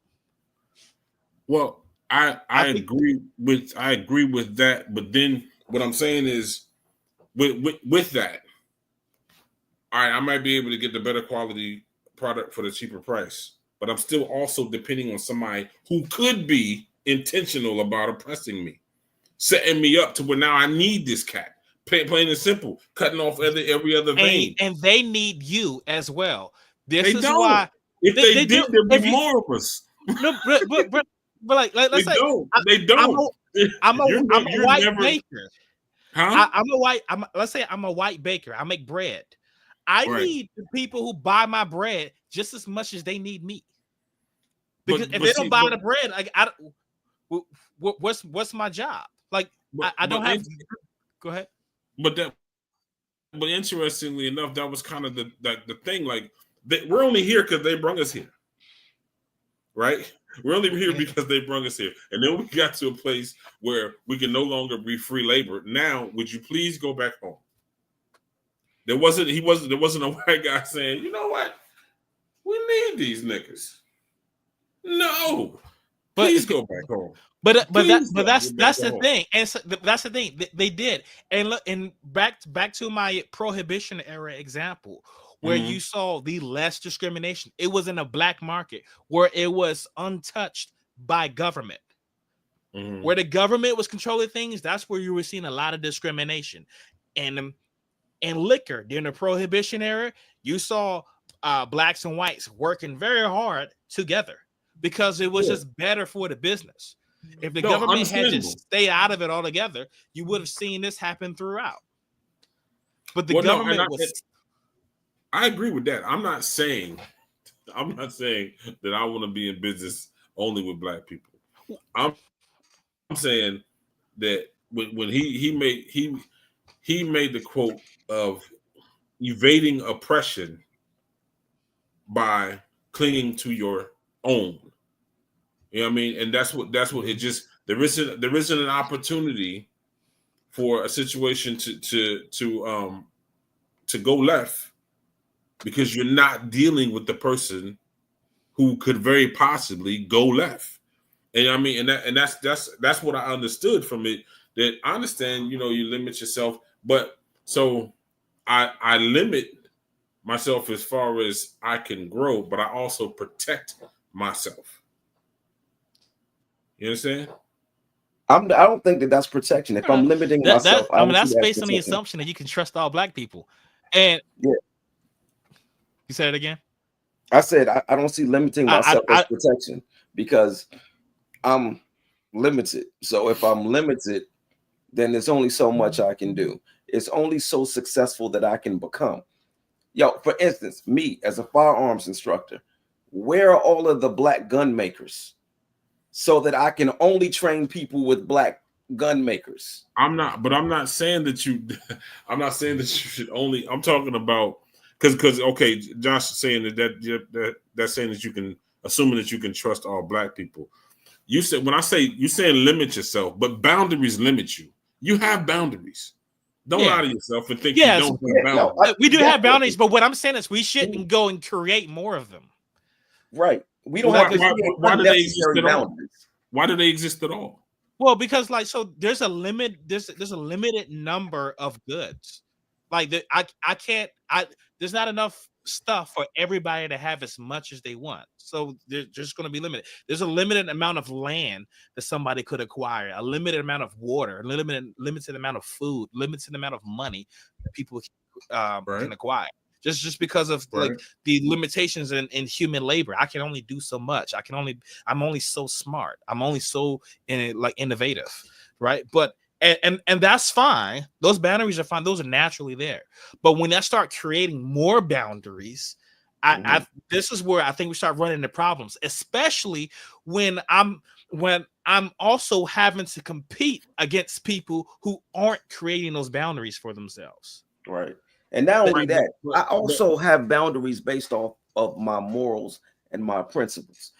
Well, I agree with that, but then what I'm saying is with that, all right, I might be able to get the better quality product for the cheaper price, but I'm still also depending on somebody who could be intentional about oppressing me, setting me up to where now I need this cat. Plain and simple, cutting off every other vein. And they need you as well. This is why if they did, there'd be more of us. No, but like let's say they don't. I'm a white baker. Huh? Let's say I'm a white baker. I make bread. I need the people who buy my bread just as much as they need me. Because if they don't buy the bread, like what's my job? Like I don't have. Go ahead. But interestingly enough, that was kind of the thing. Like we're only here because they brought us here, right? We're only here because they brought us here, and then we got to a place where we can no longer be free labor. Now, would you please go back home? There wasn't a white guy saying, you know what, we need these niggas. No, please go back home. But that's the thing, and so that's the thing they did. And look, and back to my prohibition era example, where you saw the less discrimination. It was in a black market where it was untouched by government. Where the government was controlling things, that's where you were seeing a lot of discrimination. And liquor during the prohibition era, you saw blacks and whites working very hard together because it was just better for the business. If the government had just stayed out of it altogether, you would have seen this happen throughout. But the government I agree with that. I'm not saying that I want to be in business only with black people. I'm saying that when he made the quote of evading oppression by clinging to your own. You know what I mean? And that's what it just there isn't an opportunity for a situation to go left because you're not dealing with the person who could very possibly go left. And I mean, and that's what I understood from it. That I understand, you limit yourself, but so I limit myself as far as I can grow, but I also protect myself. You understand? I don't think that's protection. If I'm limiting myself, that's based on the assumption that you can trust all black people. And you said it again. I said I don't see limiting myself as protection because I'm limited. So if I'm limited, then there's only so much I can do. It's only so successful that I can become. For instance, me as a firearms instructor, where are all of the black gun makers? So that I can only train people with black gun makers. I'm not saying that you should only. I'm talking about because okay, Josh is saying that's saying that you can, assuming that you can trust all black people. You said when I say you saying limit yourself, but boundaries limit you. You have boundaries. Don't lie to yourself and think you don't have boundaries. No, we do have boundaries, but what I'm saying is we shouldn't go and create more of them. Right. We don't have why do they exist at all? Why do they exist at all? Well, because there's a limit. There's a limited number of goods. Like there's not enough stuff for everybody to have as much as they want. So they're just going to be limited. There's a limited amount of land that somebody could acquire, a limited amount of water, a limited amount of food, limited amount of money that people can acquire. Just because of like the limitations in human labor. I can only do so much. I'm only so smart. I'm only so innovative, right? But and that's fine. Those boundaries are fine. Those are naturally there. But when I start creating more boundaries, this is where I think we start running into problems, especially when I'm also having to compete against people who aren't creating those boundaries for themselves. Right. And not only that, I but also have boundaries based off of my morals and my principles.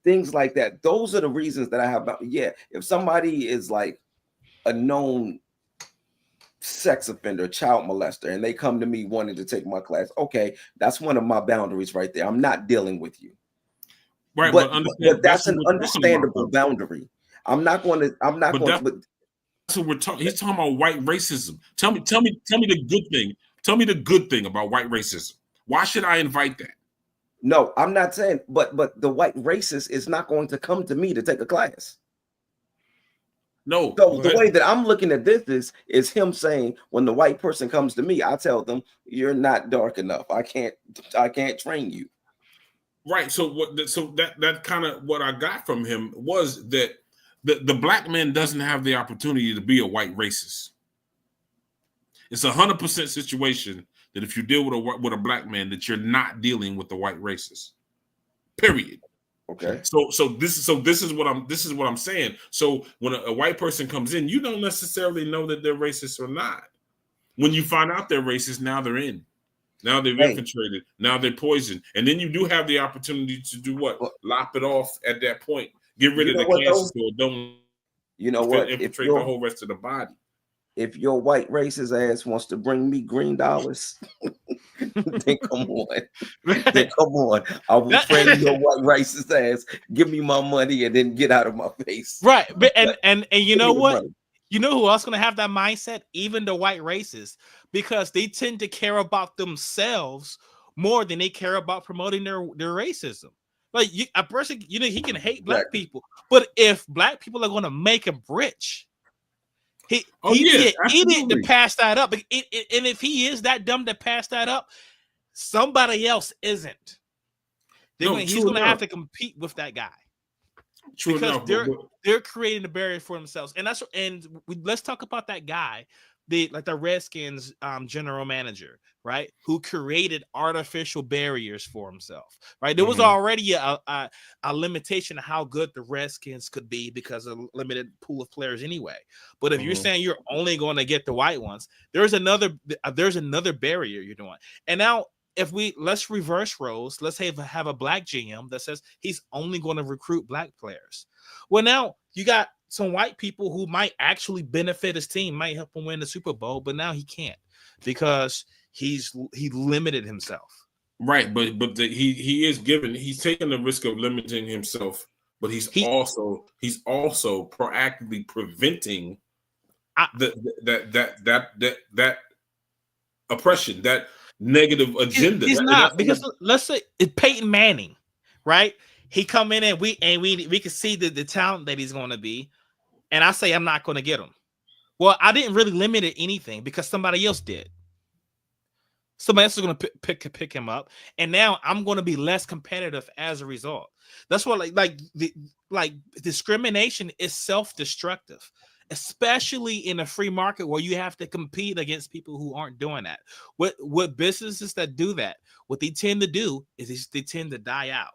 Things like that. Those are the reasons that I have. Yeah, if somebody is like a known sex offender, child molester, and they come to me wanting to take my class, okay, that's one of my boundaries right there. I'm not dealing with you. right, But understand that's what an we're talking about, understandable though. boundary. I'm not going to. That's what we're talking. He's talking about white racism. Tell me the good thing. Tell me the good thing about white racism. Why should I invite that? No, I'm not saying. But the white racist is not going to come to me to take a class. No. So the way that I'm looking at this is him saying, when the white person comes to me, I tell them, you're not dark enough. I can't train you. Right. So that kind of what I got from him was that the black man doesn't have the opportunity to be a white racist. It's 100% situation that if you deal with a black man, that you're not dealing with the white racist. Period. Okay. So this is what I'm saying. So when a white person comes in, you don't necessarily know that they're racist or not. When you find out they're racist, now they're in. Now they've infiltrated. Now they're poisoned. And then you do have the opportunity to do what? Lop it off at that point. Get rid of the cancer so it don't infiltrate the whole rest of the body. If your white racist ass wants to bring me green dollars, then come on. Then come on. I will train your white racist ass. Give me my money and then get out of my face. Right. But and you know what? You know who else gonna have that mindset? Even the white racists, because they tend to care about themselves more than they care about promoting their racism. Like a person, he can hate black people, but if black people are gonna make him rich, he'd be an idiot to pass that up. And if he is that dumb to pass that up, somebody else isn't. He's gonna have to compete with that guy. True because enough, they're creating a barrier for themselves, and let's talk about that guy, the Redskins general manager, right? Who created artificial barriers for himself, right? There was already a limitation of how good the Redskins could be because of a limited pool of players anyway. But if you're saying you're only going to get the white ones, there's another barrier you're doing, and now. Let's reverse roles, let's have a black GM that says he's only going to recruit black players. Well, now you got some white people who might actually benefit his team, might help him win the Super Bowl, but now he can't because he limited himself. Right, but he's taking the risk of limiting himself, but he's also proactively preventing that oppression, that negative agenda. He's not, because let's say it's Peyton Manning, right? He come in and we can see the talent that he's going to be, and I say I'm not going to get him. Well, I didn't really limit anything because somebody else did. Somebody else is going to pick him up, and now I'm going to be less competitive as a result. That's what like discrimination is self-destructive, especially in a free market where you have to compete against people who aren't doing that. What businesses that do that, what they tend to do is they tend to die out.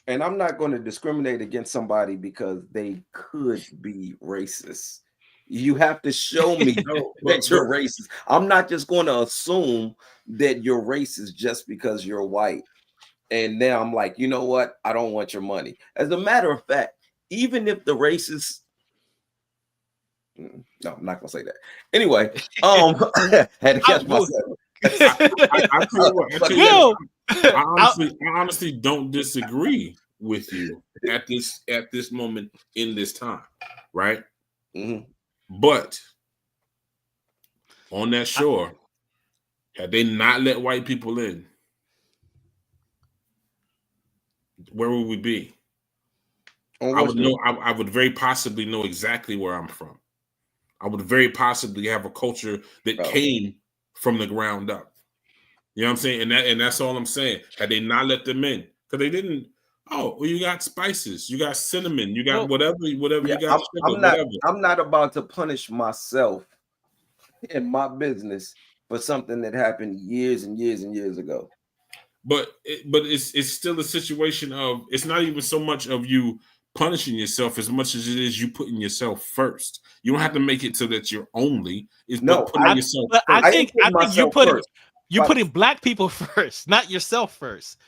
And I'm not going to discriminate against somebody because they could be racist. You have to show me that you're racist. I'm not just going to assume that you're racist just because you're white. And now I'm like, you know what? I don't want your money. As a matter of fact, even if the racist, no, I'm not gonna say that. Anyway, had to catch myself. I honestly don't disagree with you at this moment in this time, right? But on that shore, had they not let white people in, where would we be? I would know. I would very possibly know exactly where I'm from. I would very possibly have a culture that came from the ground up. You know what I'm saying? And that's all I'm saying. Had they not let them in, because they didn't. Oh, well, you got spices, you got cinnamon, you got whatever you got. I'm not about to punish myself in my business for something that happened years and years and years ago. but it's still a situation of, it's not even so much of you punishing yourself as much as it is you putting yourself first. You don't have to make it so that you're only. It's No, but putting yourself But first. I ain't putting you're myself putting first. you're But putting black people first, not yourself first.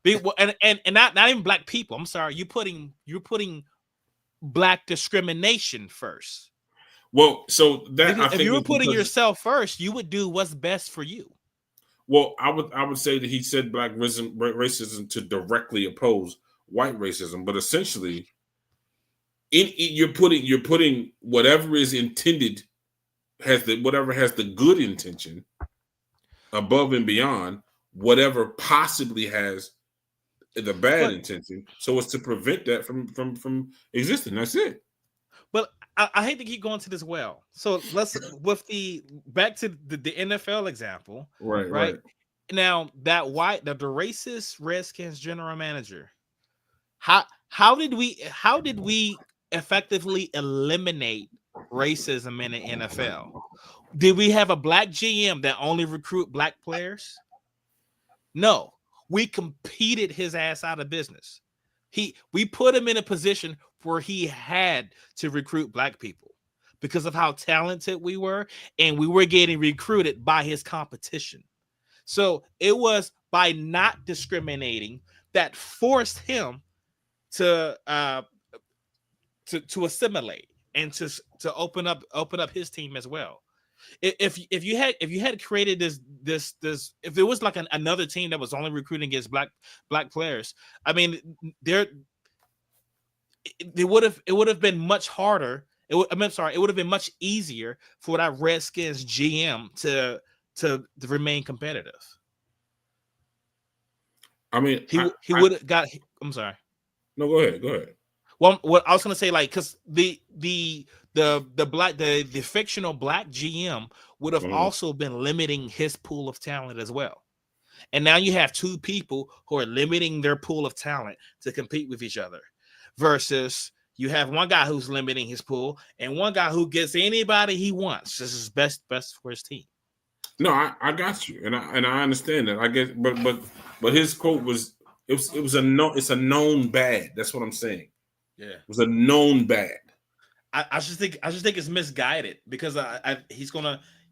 And not even black people. I'm sorry. You're putting black discrimination first. Well, so that Because I if think you were is putting because, yourself first, you would do what's best for you. well, I would say that he said black racism to directly oppose white racism, but essentially, you're putting whatever is intended, whatever has the good intention above and beyond whatever possibly has the bad But intention, so it's to prevent that from existing. That's it. but I hate to keep going to this well. So let's with the back to the NFL example, Right, right? right. Now that the racist Redskins general manager, how did we effectively eliminate racism in the NFL? Did we have a black GM that only recruit black players? No, we competed his ass out of business. We put him in a position where he had to recruit black people because of how talented we were, and we were getting recruited by his competition. So it was by not discriminating that forced him to to assimilate and to open up his team as well. If you had created this if it was like another team that was only recruiting against black players, I mean, it would have been much harder. It would have been much easier for that Redskins GM to remain competitive. I mean, He would have got. I'm sorry. no, go ahead. Well, what I was gonna say, like, because the fictional black GM would have also been limiting his pool of talent as well. And now you have two people who are limiting their pool of talent to compete with each other, versus you have one guy who's limiting his pool and one guy who gets anybody he wants. This is best for his team. No, I got you, and I understand that. I guess, but his quote was, it's a known bad. That's what I'm saying. Yeah, it was a known bad. I just think it's misguided because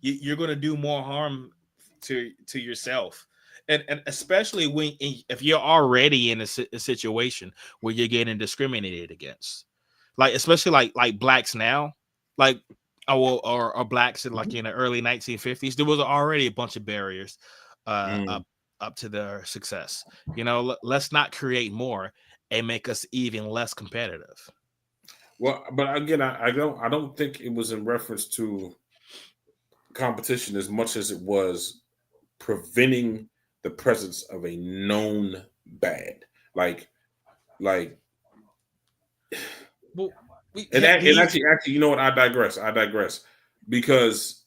you're gonna do more harm to yourself, and especially if you're already in a situation where you're getting discriminated against, like especially like blacks now, like or blacks in like in the early 1950s, there was already a bunch of barriers up to their success. Let's not create more and make us even less competitive. Well, but again, I don't think it was in reference to competition as much as it was preventing the presence of a known bad. Like, well, and actually, you know what? I digress because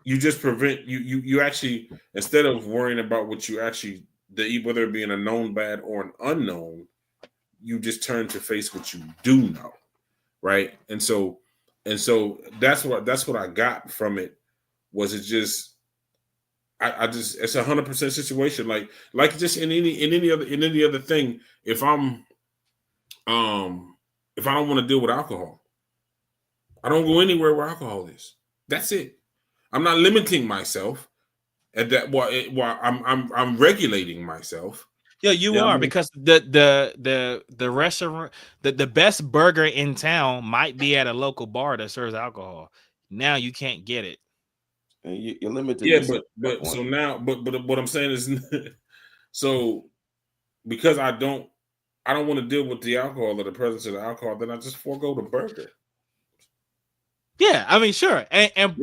you just prevent you actually, instead of worrying about what you actually, whether it being a known bad or an unknown, you just turn to face what you do know. Right. And so that's what I got from it. Was it just, I just, it's 100% situation. Like just in any other thing. If I don't want to deal with alcohol, I don't go anywhere where alcohol is. That's it. I'm not limiting myself at that. While I'm regulating myself. Yeah, you are, because the restaurant, the best burger in town might be at a local bar that serves alcohol. Now you can't get it. And you're limited. Yeah, but so now, but what I'm saying is, so because I don't want to deal with the alcohol or the presence of the alcohol, then I just forego the burger. Yeah, I mean, sure, and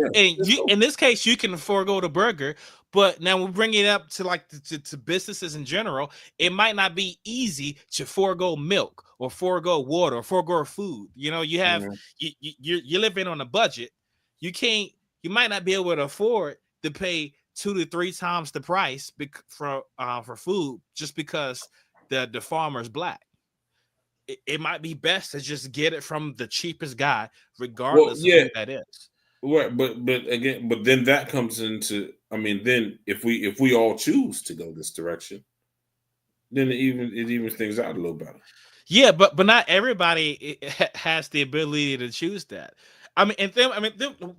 so. in this case, you can forego the burger. But now we bring it up to like to businesses in general. It might not be easy to forego milk or forego water or forego food. You have you're living on a budget. You might not be able to afford to pay 2 to 3 times the price for food just because the farmer's black. It might be best to just get it from the cheapest guy, regardless of who that is. Right, but then that comes into, I mean, then if we all choose to go this direction, then it evens things out a little better. Yeah, but not everybody has the ability to choose that. I mean, and then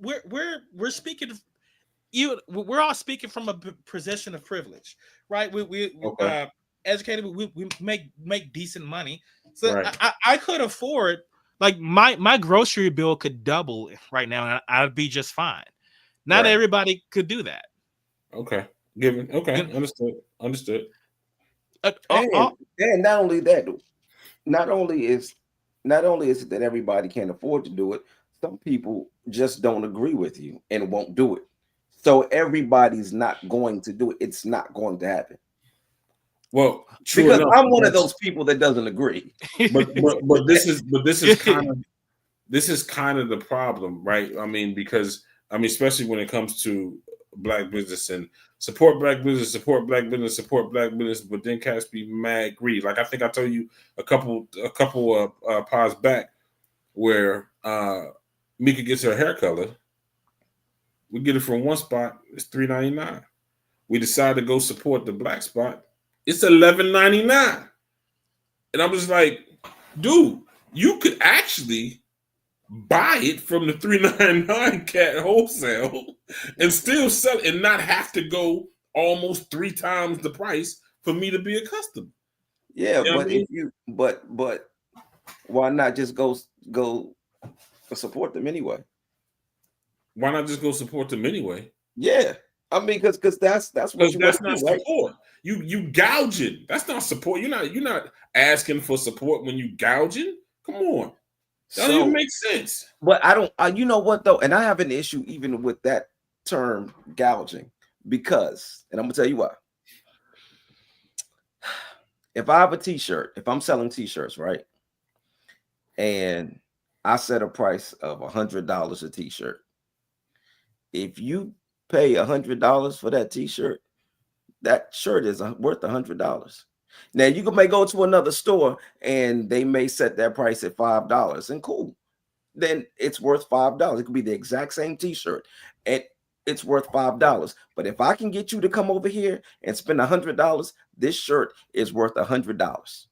we're speaking of we're all speaking from a position of privilege, right? We Okay. educated, we make decent money, so Right. I could afford, like, my grocery bill could double right now, and I'd be just fine. Not Right. everybody could do that. Okay. Given. Okay. You know, Understood. And not only that, not only is it that everybody can't afford to do it, some people just don't agree with you and won't do it. So everybody's not going to do it. It's not going to happen. Well, true Because enough, I'm one of those people that doesn't agree. but this is kind of the problem, right? I mean, because especially when it comes to black business and support black business, but then cats be mad greedy. Like I think I told you a couple pods back where Mika gets her hair color. We get it from one spot, it's $3.99. We decide to go support the black spot, it's $11.99. And I'm just like, dude, you could actually buy it from the $3.99 cat wholesale and still sell it and not have to go almost 3 times the price for me to be a customer. Yeah, but if you but why not just go support them anyway? Why not just go support them anyway? Yeah, I mean, because that's what you that's want to not do, support. Right? You gouging. That's not support. You're not asking for support when you gouging. Come on, that don't even make sense. But I don't. You know what though, and I have an issue even with that term gouging because, and I'm gonna tell you why. If I have a T-shirt, if I'm selling T-shirts, right, and I set a price of $100 a T-shirt. If you pay $100 for that T-shirt, that shirt is worth $100. Now you may go to another store and they may set that price at $5, and cool, then it's worth $5. It could be the exact same T-shirt, and it's worth $5. But if I can get you to come over here and spend $100, this shirt is worth $100.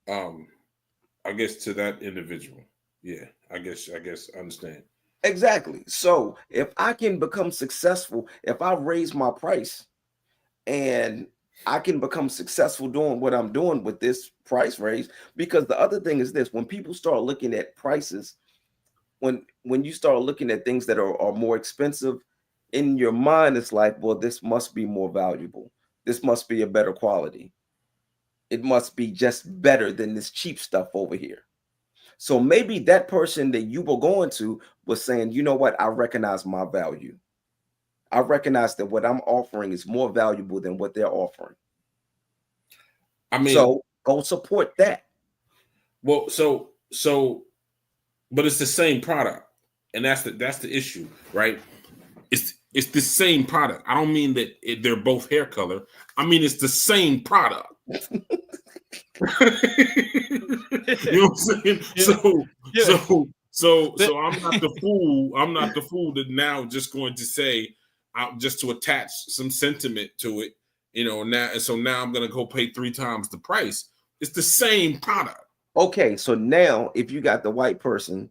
I guess to that individual, yeah, I guess I understand. Exactly. So if I can become successful, if I raise my price and I can become successful doing what I'm doing with this price raise, because the other thing is this: when people start looking at prices, when you start looking at things that are more expensive, in your mind, it's like, well, this must be more valuable. This must be a better quality. It must be just better than this cheap stuff over here. So maybe that person that you were going to was saying, you know what, I recognize my value. I recognize that what I'm offering is more valuable than what they're offering. I mean, so go support that. Well, but it's the same product, and that's the issue, right? It's the same product. I don't mean that they're both hair color. I mean it's the same product. You know what I'm saying? So I'm not the fool. I'm not the fool that now just going to say, just to attach some sentiment to it, now. And so now I'm going to go pay 3 times the price. It's the same product. Okay, so now if you got the white person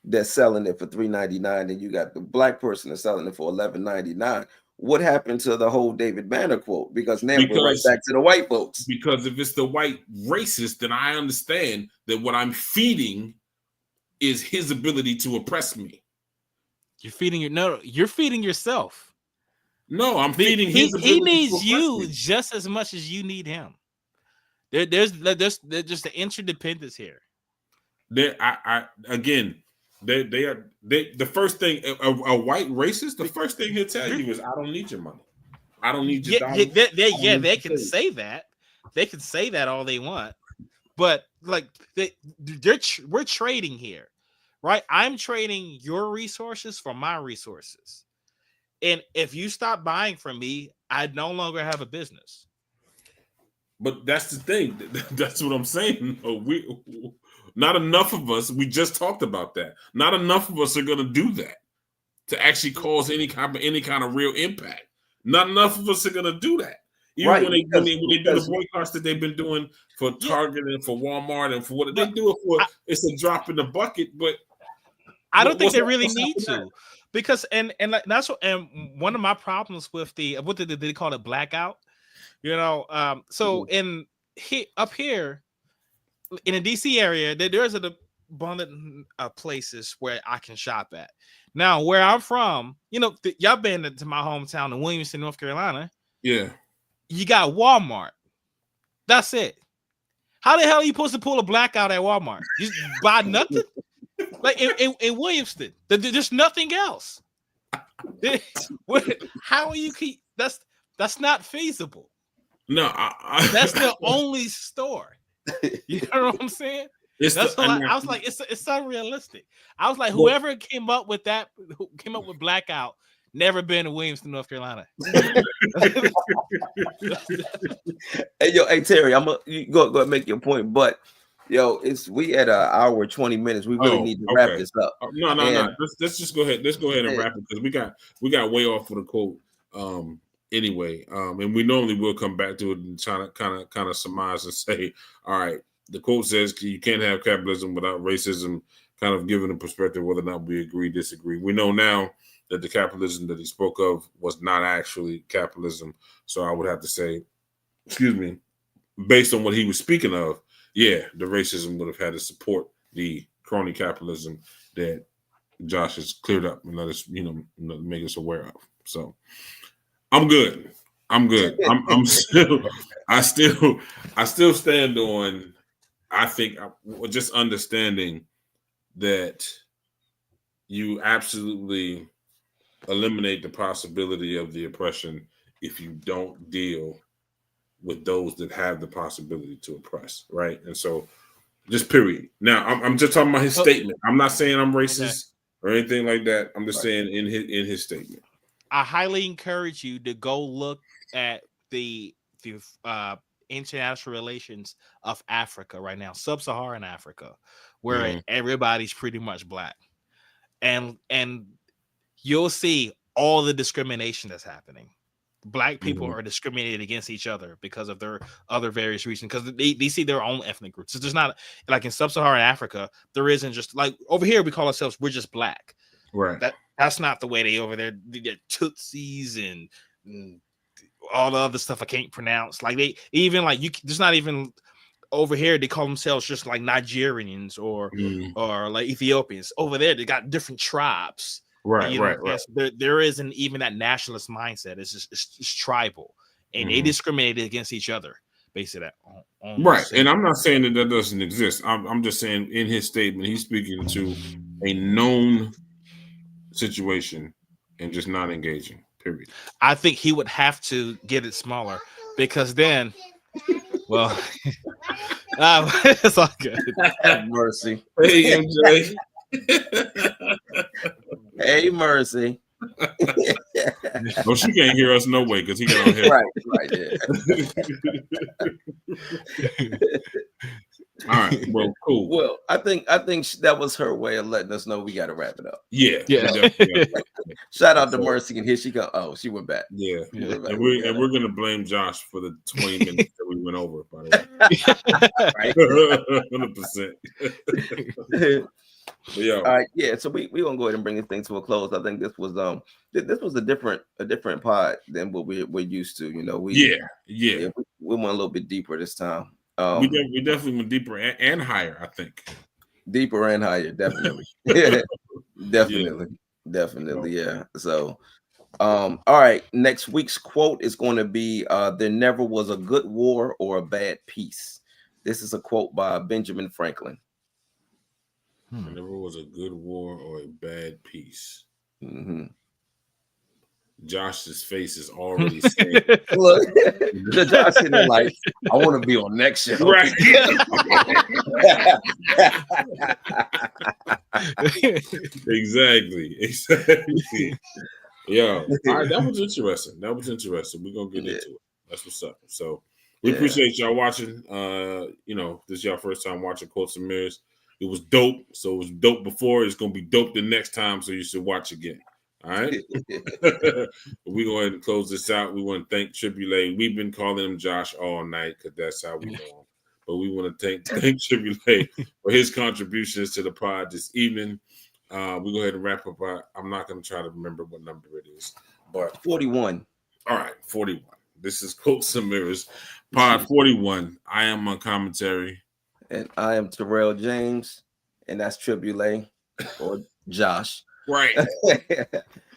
that's selling it for $3.99 and you got the black person that's selling it for $11.99, what happened to the whole David Banner quote? Because we're right back to the white folks. Because if it's the white racist, then I understand that what I'm feeding is his ability to oppress me. You're feeding you're feeding yourself. No, I'm feeding his ability. He needs you just as much as you need him. There's just an interdependence here. The first thing a white racist, the first thing he'll tell you is, I don't need your money. I don't need your dollars. They can say that. They can say that all they want, but like we're trading here, right? I'm trading your resources for my resources, and if you stop buying from me, I no longer have a business. But that's the thing. That's what I'm saying. Not enough of us. We just talked about that. Not enough of us are going to do that to actually cause any kind of real impact. Not enough of us are going to do that. Even Right, when they do the because boycotts that they've been doing for Target and for Walmart and for what they do it for, it's a drop in the bucket. But I don't think they really need to, because and like, that's what, and one of my problems with the what did they call it, blackout? So up here in the DC area, there's an abundant places where I can shop at. Now, where I'm from, y'all been to my hometown in Williamson, North Carolina. Yeah, you got Walmart. That's it. How the hell are you supposed to pull a blackout at Walmart? You buy nothing? Like in Williamston, there's nothing else. How are you keep? That's not feasible. No, that's the only store. You know what I'm saying? I was like, it's unrealistic. I was like, whoever came up with blackout, never been to Williamston, North Carolina. Hey Terry, you go and make your point, but we at an hour 20 minutes. We really need to wrap this up. No. Let's just go ahead. Let's go ahead and wrap it, because we got way off of the quote. Anyway, and we normally will come back to it and try to kind of surmise and say, all right, the quote says you can't have capitalism without racism, kind of giving a perspective whether or not we agree, disagree. We know now that the capitalism that he spoke of was not actually capitalism. So I would have to say, based on what he was speaking of, yeah, the racism would have had to support the crony capitalism that Josh has cleared up and let us, make us aware of. So I'm good. I'm still, I still stand on, I think, just understanding that you absolutely eliminate the possibility of the oppression if you don't deal with those that have the possibility to oppress, right? And so, just period. Now, I'm just talking about his statement. I'm not saying I'm racist or anything like that. I'm just saying in his statement. I highly encourage you to go look at the international relations of Africa right now, sub-Saharan Africa, where everybody's pretty much black, and you'll see all the discrimination that's happening. Black people are discriminated against each other because of their other various reasons, because they see their own ethnic groups. So there's not, like in sub-Saharan Africa, there isn't just like over here we call ourselves, we're just black. Right. That's not the way they over there. They get Tutsis and all the other stuff I can't pronounce. Like they even like there's not even over here they call themselves just like Nigerians or like Ethiopians. Over there they got different tribes. Right. There isn't even that nationalist mindset. It's just it's tribal, and they discriminated against each other basically. Right, and I'm not saying that doesn't exist. I'm just saying in his statement he's speaking to a known situation and just not engaging. Period. I think he would have to get it smaller, because then, well, it's all good. Have mercy. Hey MJ. Hey, mercy. Well, she can't hear us no way because he got on here. Right. Yeah. All right. Well, cool. Well, I think that was her way of letting us know we got to wrap it up. Yeah. Shout out to Mercy, and here she go. Oh, she went back. Yeah. And we're gonna blame Josh for the 20 minutes that we went over. By the way, 100%. Yeah. All right, yeah. So we gonna go ahead and bring this thing to a close. I think this was a different pod than what we're used to. We went a little bit deeper this time. We definitely went deeper and higher. I think deeper and higher, definitely. Definitely, yeah. So, all right. Next week's quote is going to be, "There never was a good war or a bad peace." This is a quote by Benjamin Franklin. There never was a good war or a bad peace. Josh's face is already saying, "Look, Josh in there like, I want to be on next show." Right. Exactly. Yeah. All right. That was interesting. We're gonna get into it. That's what's up. So we appreciate y'all watching. This is y'all first time watching Quotes and Mirrors. It was dope. So it was dope before. It's gonna be dope the next time. So you should watch again. All right. We go ahead and close this out. We want to thank Tribulate. We've been calling him Josh all night because that's how we know him. But we want to thank Tribulate for his contributions to the pod this evening. We go ahead and wrap up. I'm not going to try to remember what number it is, but 41. All right, 41. This is Quotes and Mirrors, pod 41. I am Uncommonterry. And I am Tyrell James, and that's Tribulate or Josh. Right.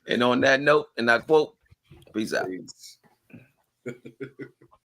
And on that note, and I quote, peace out. Peace.